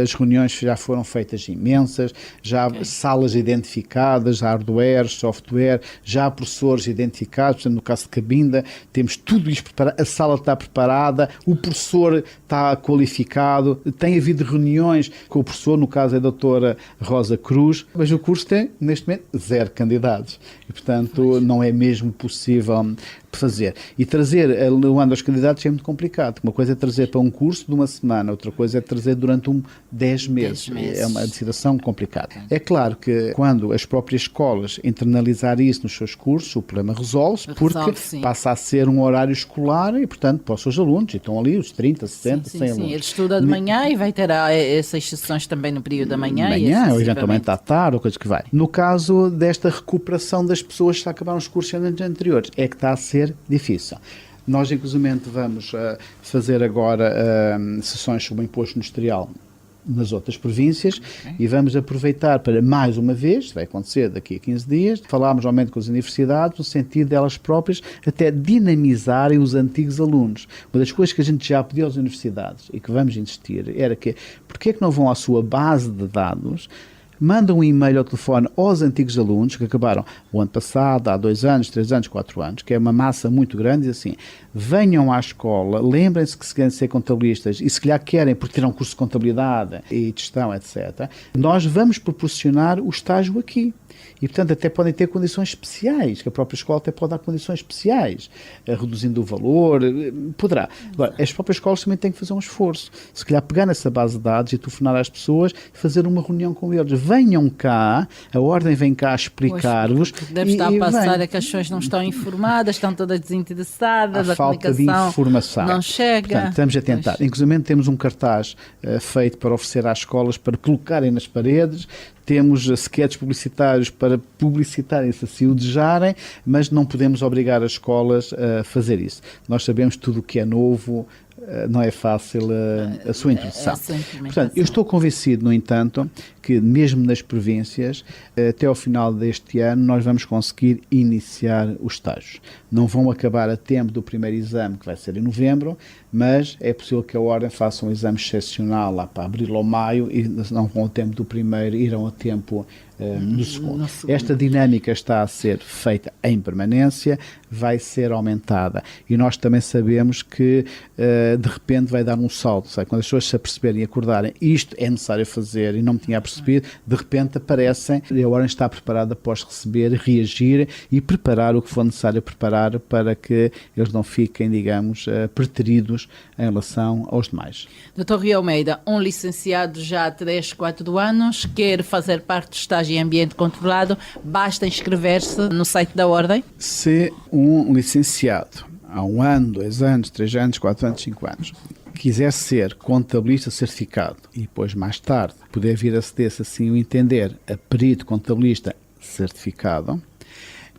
As reuniões já foram feitas imensas, já há salas identificadas, hardware, software, já há professores identificados, portanto, no caso de Cabinda, temos tudo isto preparado, a sala está preparada, o professor está qualificado, tem havido reuniões com o professor, no caso é a doutora Rosa Cruz, mas o curso tem, neste momento, 0 candidatos. E, portanto, não é mesmo possível fazer. E trazer o ano aos candidatos é muito complicado. Uma coisa é trazer para um curso de 1 semana, outra coisa é trazer durante 10 meses. É uma situação complicada. É claro que quando as próprias escolas internalizarem isso nos seus cursos, o problema resolve-se, porque passa a ser um horário escolar e, portanto, para os seus alunos, e estão ali os 30, 60, 100 alunos. Ele estuda de manhã e vai ter essas sessões também no período da manhã. Ou eventualmente à tarde, ou coisa que vai. No caso desta recuperação das pessoas que acabaram os cursos anos anteriores, é que está a ser difícil. Nós, inclusive, vamos fazer agora sessões sobre o imposto industrial nas outras províncias e vamos aproveitar para, mais uma vez, vai acontecer daqui a 15 dias, falarmos realmente com as universidades no sentido delas próprias até dinamizarem os antigos alunos. Uma das coisas que a gente já pediu às universidades e que vamos insistir era que, porque é que não vão à sua base de dados, mandam um e-mail ao telefone aos antigos alunos que acabaram o ano passado, há 2 anos, 3 anos, 4 anos, que é uma massa muito grande, e assim, venham à escola, lembrem-se que se querem ser contabilistas e se calhar querem porque terão um curso de contabilidade e de gestão, etc. Nós vamos proporcionar o estágio aqui. E, portanto, até podem ter condições especiais, que a própria escola até pode dar condições especiais, reduzindo o valor, poderá. Agora, as próprias escolas também têm que fazer um esforço. Se calhar pegar nessa base de dados e telefonar às pessoas e fazer uma reunião com eles. Venham cá, a Ordem vem cá explicar-vos. Deve estar a passar é que as pessoas não estão informadas, estão todas desinteressadas, a falta de informação não chega. Portanto, estamos a tentar. Inclusive temos um cartaz feito para oferecer às escolas para colocarem nas paredes. Temos sketches publicitários para publicitarem se assim o desejarem, mas não podemos obrigar as escolas a fazer isso. Nós sabemos que tudo o que é novo não é fácil a sua introdução. Portanto, eu estou convencido, no entanto, que mesmo nas províncias, até ao final deste ano, nós vamos conseguir iniciar os estágios. Não vão acabar a tempo do primeiro exame, que vai ser em novembro, mas é possível que a Ordem faça um exame excepcional lá para abril ou maio e não vão ao tempo do primeiro, irão a tempo no segundo. Esta dinâmica está a ser feita em permanência, vai ser aumentada. E nós também sabemos que de repente vai dar um salto. Sabe? Quando as pessoas se aperceberem e acordarem, isto é necessário fazer e não me tinha percebido, de repente aparecem e a Ordem está preparada após receber, reagir e preparar o que for necessário preparar para que eles não fiquem, digamos, preteridos em relação aos demais. Dr. Rui Almeida, um licenciado já há 3, 4 anos, quer fazer parte do estágio em ambiente controlado, basta inscrever-se no site da Ordem? Se um licenciado há 1 ano, 2 anos, 3 anos, 4 anos, 5 anos quiser ser contabilista certificado e depois mais tarde poder vir a aceder, se assim o entender, a perito contabilista certificado,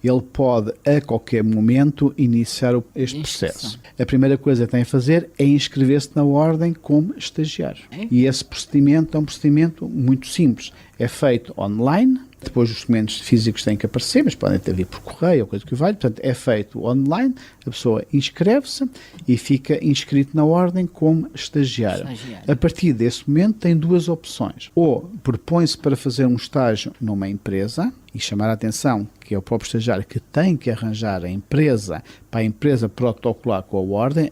ele pode a qualquer momento iniciar este processo. A primeira coisa que tem a fazer é inscrever-se na Ordem como estagiário. E esse procedimento é um procedimento muito simples. É feito online, depois os documentos físicos têm que aparecer, mas podem ter vir por correio ou coisa que valha. Portanto, é feito online, a pessoa inscreve-se e fica inscrito na Ordem como estagiário. A partir desse momento tem 2 opções. Ou propõe-se para fazer um estágio numa empresa e chamar a atenção que é o próprio estagiário que tem que arranjar a empresa para a empresa protocolar com a Ordem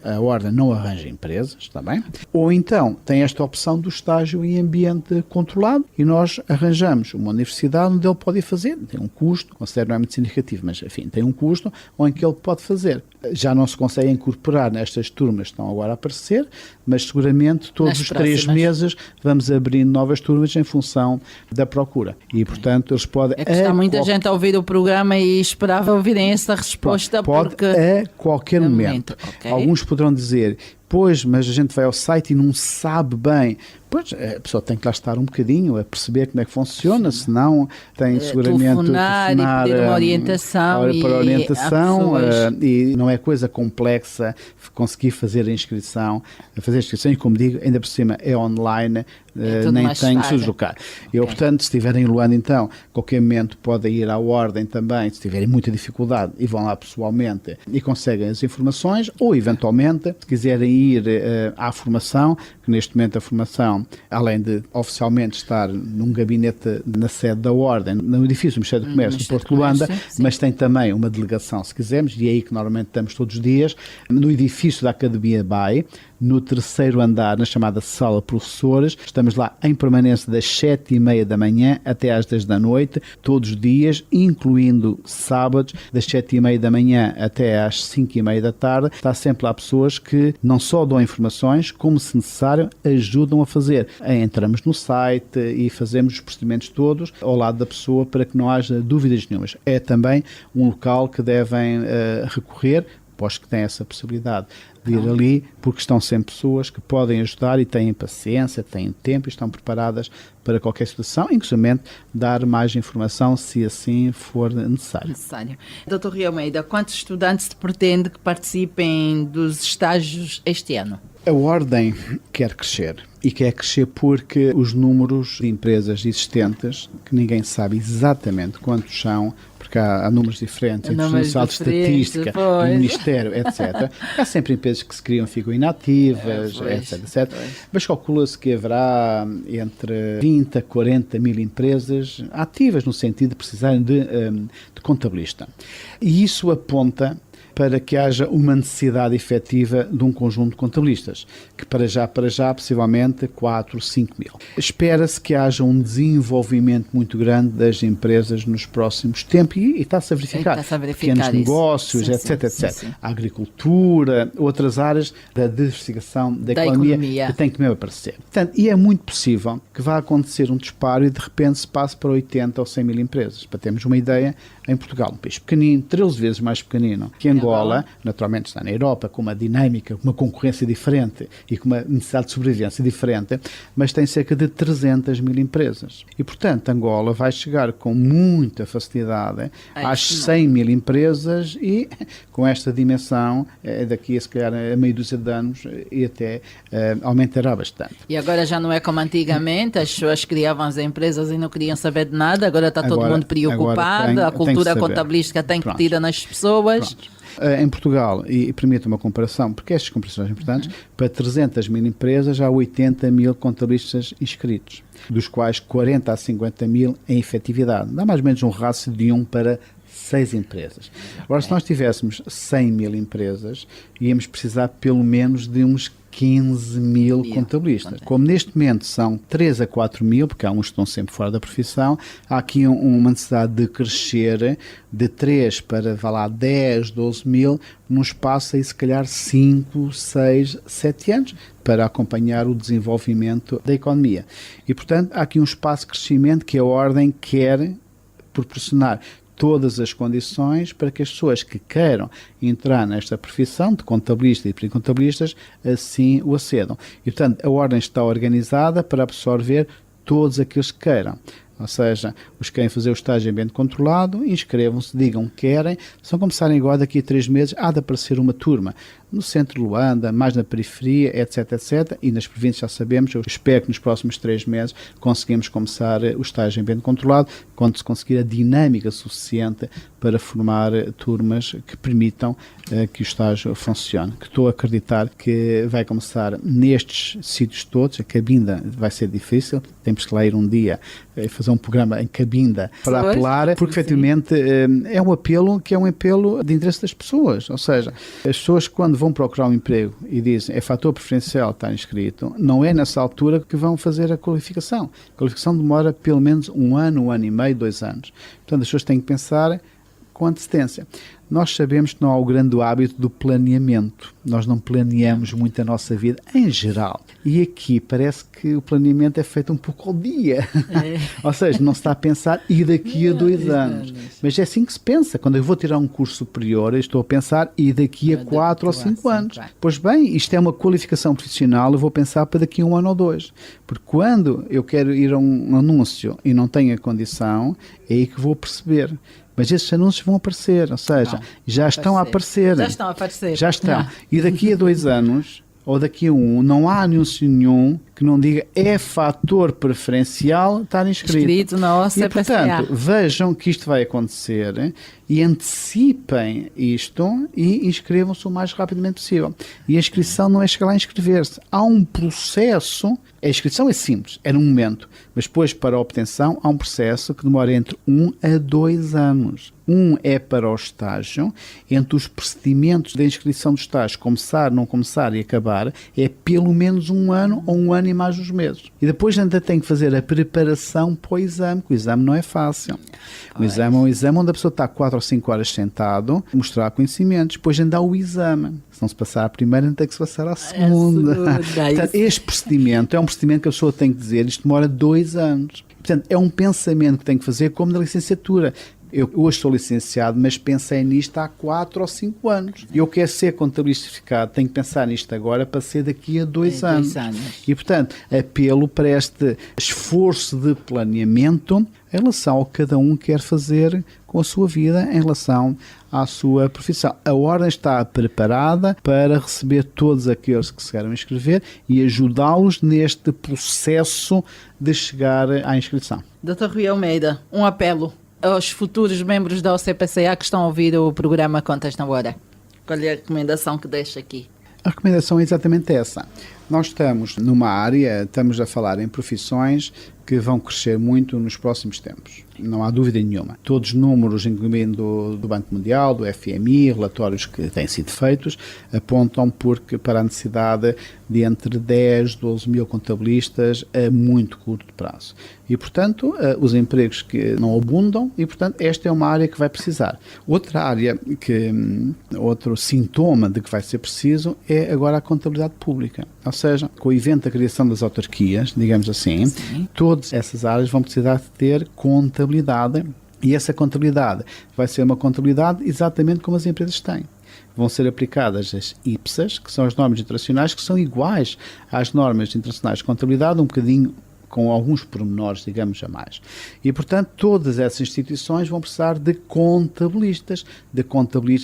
não arranja empresas, está bem? Ou então tem esta opção do estágio em ambiente controlado e nós arranjamos uma universidade onde ele pode ir fazer, tem um custo, considero não é muito significativo, mas enfim, tem um custo onde que ele pode fazer. Já não se consegue incorporar nestas turmas que estão agora a aparecer, mas seguramente todos os 3 meses vamos abrindo novas turmas em função da procura. E, portanto, eles podem... É que está muita gente a ouvir o programa e esperava ouvirem essa resposta. Pode a qualquer momento. Okay. Alguns poderão dizer, pois, mas a gente vai ao site e não sabe bem. Pois, a pessoa tem que lá estar um bocadinho a perceber como é que funciona, senão tem seguramente telefonar e pedir uma orientação. Para orientação e não é coisa complexa conseguir fazer a inscrição. E, como digo, ainda por cima é online, nem tem que se deslocar. Portanto, se estiverem em Luanda, então, a qualquer momento podem ir à Ordem também, se tiverem muita dificuldade, e vão lá pessoalmente e conseguem as informações, ou eventualmente, se quiserem ir à formação, que neste momento a formação, além de oficialmente estar num gabinete na sede da Ordem, no edifício do Ministério do Comércio, no Porto de Luanda, mas tem também uma delegação, se quisermos, e é aí que normalmente estamos todos os dias, no edifício da Academia BAE, no 3º andar, na chamada Sala Professores. Estamos lá em permanência das 7h30 da manhã até às 10 da noite, todos os dias, incluindo sábados, das 7h30 da manhã até às 5h30 da tarde. Está sempre lá pessoas que não só dão informações, como, se necessário, ajudam a fazer. Entramos no site e fazemos os procedimentos todos ao lado da pessoa para que não haja dúvidas nenhumas. É também um local que devem recorrer, pois que têm essa possibilidade de ir ali, porque estão sempre pessoas que podem ajudar e têm paciência, têm tempo e estão preparadas para qualquer situação, inclusive dar mais informação se assim for necessário. Dr. Rui Almeida, quantos estudantes se pretende que participem dos estágios este ano? A Ordem quer crescer. E quer crescer porque os números de empresas existentes, que ninguém sabe exatamente quantos são, porque há números diferentes entre o Serviço de Estatística, o Ministério, etc. Há sempre empresas que se criam, ficam inativas, etc. Mas calcula-se que haverá entre 20 a 40 mil empresas ativas, no sentido de precisarem de contabilista. E isso aponta para que haja uma necessidade efetiva de um conjunto de contabilistas, que para já, possivelmente 4, 5 mil. Espera-se que haja um desenvolvimento muito grande das empresas nos próximos tempos e está-se a verificar. Pequenos negócios, etc. A agricultura, outras áreas da diversificação da economia que tem que mesmo aparecer. Portanto, e é muito possível que vá acontecer um disparo e de repente se passe para 80 ou 100 mil empresas. Para termos uma ideia, em Portugal, um país pequenino, 13 vezes mais pequenino que em Angola, naturalmente está na Europa, com uma dinâmica, uma concorrência diferente e com uma necessidade de sobrevivência diferente, mas tem cerca de 300 mil empresas. E, portanto, Angola vai chegar com muita facilidade às 100 mil empresas e, com esta dimensão, daqui a se calhar a meia dúzia de anos e até aumentará bastante. E agora já não é como antigamente, as pessoas criavam as empresas e não queriam saber de nada, agora está todo mundo preocupado, a cultura contabilística tem que tirar nas pessoas. Em Portugal, e permite uma comparação, porque estas comparações são importantes, para 300 mil empresas há 80 mil contabilistas inscritos, dos quais 40 a 50 mil em efetividade. Dá mais ou menos um rácio de 1 para 6 empresas. Agora, se nós tivéssemos 100 mil empresas, íamos precisar pelo menos de uns 15 mil contabilistas. Como neste momento são 3 a 4 mil, porque há uns que estão sempre fora da profissão, há aqui uma necessidade de crescer de 3 para, 10, 12 mil, num espaço aí se calhar 5, 6, 7 anos, para acompanhar o desenvolvimento da economia. E, portanto, há aqui um espaço de crescimento que a Ordem quer proporcionar todas as condições para que as pessoas que queiram entrar nesta profissão de contabilista e pericontabilistas assim o acedam. E, portanto, a Ordem está organizada para absorver todos aqueles que queiram. Ou seja, os que querem fazer o estágio em ambiente controlado, inscrevam-se, digam que querem. Se não começarem agora, daqui a 3 meses, há de aparecer uma turma no centro de Luanda, mais na periferia, etc, etc. E nas províncias já sabemos, eu espero que nos próximos 3 meses conseguimos começar o estágio em ambiente controlado, quando se conseguir a dinâmica suficiente para formar turmas que permitam que o estágio funcione. Que estou a acreditar que vai começar nestes sítios todos. A Cabinda vai ser difícil, temos que lá ir um dia fazer um programa em Cabinda para apelar, porque efetivamente é um apelo que é um apelo de interesse das pessoas. Ou seja, as pessoas quando vão procurar um emprego e dizem é fator preferencial estar inscrito, não é nessa altura que vão fazer a qualificação. A qualificação demora pelo menos 1 ano, 1 ano e meio, 2 anos. Portanto, as pessoas têm que pensar com antecedência. Nós sabemos que não há o grande hábito do planeamento. Nós não planeamos muito a nossa vida, em geral. E aqui parece que o planeamento é feito um pouco ao dia. Ou seja, não se está a pensar e daqui a 2 anos. Mas é assim que se pensa. Quando eu vou tirar um curso superior, eu estou a pensar e daqui a 4 ou 5 anos. Pois bem, isto é uma qualificação profissional, eu vou pensar para daqui a 1 ano ou 2. Porque quando eu quero ir a um anúncio e não tenho a condição, é aí que vou perceber. Mas esses anúncios vão aparecer, ou seja, já estão a aparecer. Já estão a aparecer. Já estão. E daqui a 2 anos, ou daqui a 1, não há anúncio nenhum que não diga é fator preferencial estar inscrito na OCPCA. E, portanto, vejam que isto vai acontecer e antecipem isto e inscrevam-se o mais rapidamente possível. E a inscrição não é chegar lá e inscrever-se. Há um processo, a inscrição é simples, é num momento, mas depois para a obtenção há um processo que demora entre 1 a 2 anos. Um é para o estágio, entre os procedimentos da inscrição do estágio, começar, não começar e acabar, é pelo menos 1 ano ou 1 ano e mais uns meses. E depois ainda tem que fazer a preparação para o exame, que o exame não é fácil. O exame é um exame onde a pessoa está 4 ou 5 horas sentado, mostrar conhecimentos, depois ainda há o exame. Se não se passar a primeira, ainda tem que se passar à segunda. Portanto, este procedimento é um procedimento que a pessoa tem que dizer, isto demora 2 anos. Portanto, é um pensamento que tem que fazer como na licenciatura. Eu hoje sou licenciado, mas pensei nisto há 4 ou 5 anos. Eu quero ser contabilista certificado, tenho que pensar nisto agora para ser daqui a 2 anos. E, portanto, apelo para este esforço de planeamento em relação ao que cada um quer fazer com a sua vida, em relação à sua profissão. A Ordem está preparada para receber todos aqueles que se queiram inscrever e ajudá-los neste processo de chegar à inscrição. Dr. Rui Almeida, um apelo aos futuros membros da OCPCA que estão a ouvir o programa Contas na Hora. Qual é a recomendação que deixa aqui? A recomendação é exatamente essa. Nós estamos numa área, estamos a falar em profissões que vão crescer muito nos próximos tempos. Não há dúvida nenhuma. Todos os números, incluindo do Banco Mundial, do FMI, relatórios que têm sido feitos, apontam para a necessidade de entre 10 e 12 mil contabilistas a muito curto prazo. E, portanto, os empregos que não abundam e, portanto, esta é uma área que vai precisar. Outra área, outro sintoma de que vai ser preciso é agora a contabilidade pública. Ou seja, com o evento da criação das autarquias, digamos assim, todas essas áreas vão precisar de ter contabilidade e essa contabilidade vai ser uma contabilidade exatamente como as empresas têm. vão ser aplicadas as IPSAs, que são as normas internacionais, que são iguais às normas internacionais de contabilidade, um bocadinho com alguns pormenores, digamos, a mais. E, portanto, todas essas instituições vão precisar de contabilistas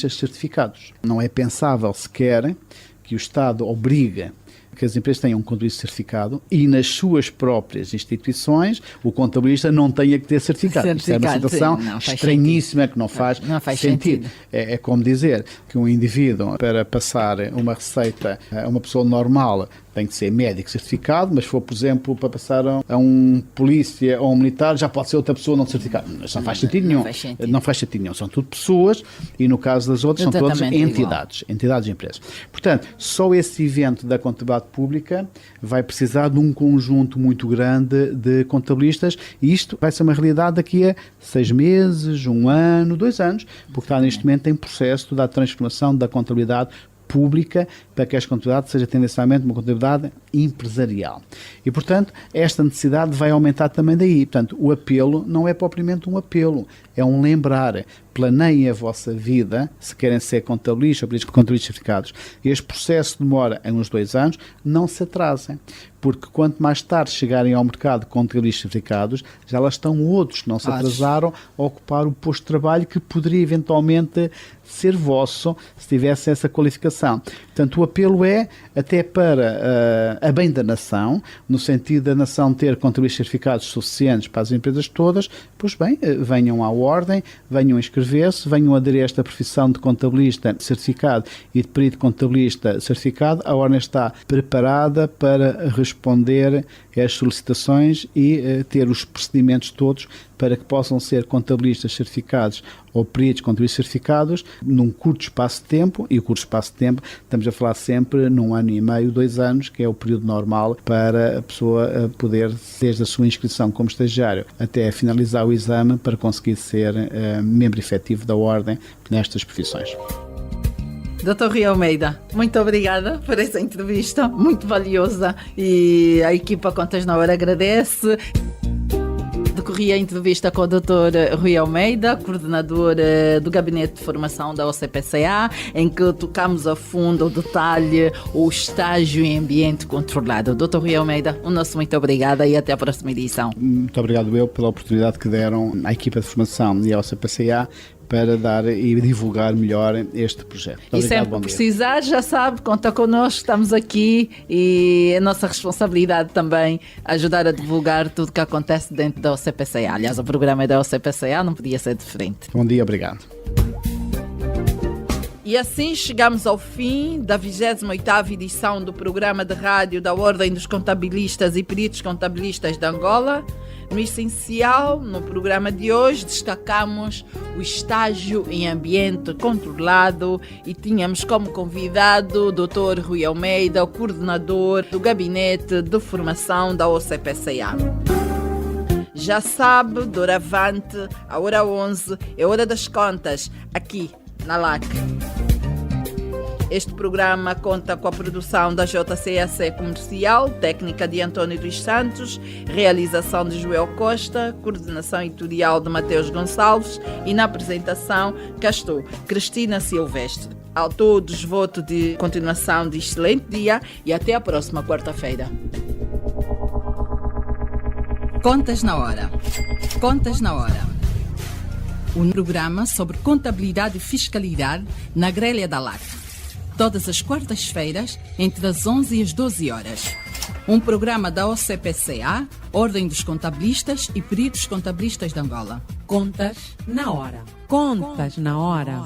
certificados. Não é pensável sequer que o Estado obriga que as empresas tenham um contabilista certificado e nas suas próprias instituições o contabilista não tenha que ter certificado. Isto é uma situação estranhíssima que não faz sentido. É como dizer que um indivíduo, para passar uma receita a uma pessoa normal, tem que ser médico certificado, mas se for, por exemplo, para passar a um polícia ou um militar, já pode ser outra pessoa não certificada. Isso não faz sentido nenhum. Não faz sentido nenhum. São tudo pessoas e, no caso das outras, são todas entidades e empresas. Portanto, só esse evento da contabilidade pública vai precisar de um conjunto muito grande de contabilistas e isto vai ser uma realidade daqui a 6 meses, 1 ano, 2 anos, porque está neste momento em processo da transformação da contabilidade pública para que esta contabilidade seja tendencialmente uma contabilidade empresarial. E, portanto, esta necessidade vai aumentar também daí. Portanto, o apelo não é propriamente um apelo, é um lembrar. Planeiem a vossa vida, se querem ser contabilistas ou contabilistas certificados. Este processo demora uns 2 anos, não se atrasem, porque quanto mais tarde chegarem ao mercado de contabilistas certificados, já lá estão outros que não se atrasaram a ocupar o posto de trabalho que poderia eventualmente ser vosso se tivesse essa qualificação. Portanto, o apelo é até para a bem da nação, no sentido da nação ter contabilistas certificados suficientes para as empresas todas, pois bem, venham à ordem, venham inscrever-se, venham aderir a esta profissão de contabilista certificado e de perito contabilista certificado. A ordem está preparada para responder às solicitações e ter os procedimentos todos para que possam ser contabilistas certificados ou peritos contabilistas certificados num curto espaço de tempo, e o curto espaço de tempo estamos a falar sempre num 1 ano e meio, 2 anos, que é o período normal para a pessoa poder, desde a sua inscrição como estagiário até finalizar o exame, para conseguir ser membro efetivo da ordem nestas profissões. Dr. Rui Almeida, muito obrigada por essa entrevista, muito valiosa, e a equipa Contas na Hora agradece. Decorria a entrevista com o Dr. Rui Almeida, coordenador do Gabinete de Formação da OCPCA, em que tocamos a fundo o detalhe, o estágio em ambiente controlado. Dr. Rui Almeida, o nosso muito obrigada e até a próxima edição. Muito obrigado eu pela oportunidade que deram à equipa de formação e à OCPCA para dar e divulgar melhor este projeto. Muito obrigado, sempre que precisar, já sabe, conta connosco, estamos aqui, e é nossa responsabilidade também ajudar a divulgar tudo o que acontece dentro da OCPCA. Aliás, o programa é da OCPCA, não podia ser diferente. Bom dia, obrigado. E assim chegamos ao fim da 28ª edição do programa de rádio da Ordem dos Contabilistas e Peritos Contabilistas de Angola. No essencial, no programa de hoje, destacamos o estágio em ambiente controlado e tínhamos como convidado o Dr. Rui Almeida, o coordenador do Gabinete de Formação da OCPCA. Já sabe, doravante, a hora 11 é hora das contas, aqui na LAC. Este programa conta com a produção da JCAC Comercial, técnica de António dos Santos, realização de Joel Costa, coordenação editorial de Mateus Gonçalves e na apresentação cá estou, Cristina Silvestre. A todos voto de continuação de excelente dia e até a próxima quarta-feira. Contas na Hora. Contas na Hora. Um programa sobre contabilidade e fiscalidade na grelha da LAC. Todas as quartas-feiras, entre as 11 e as 12 horas. Um programa da OCPCA, Ordem dos Contabilistas e Peritos Contabilistas de Angola. Contas na Hora. Contas na Hora.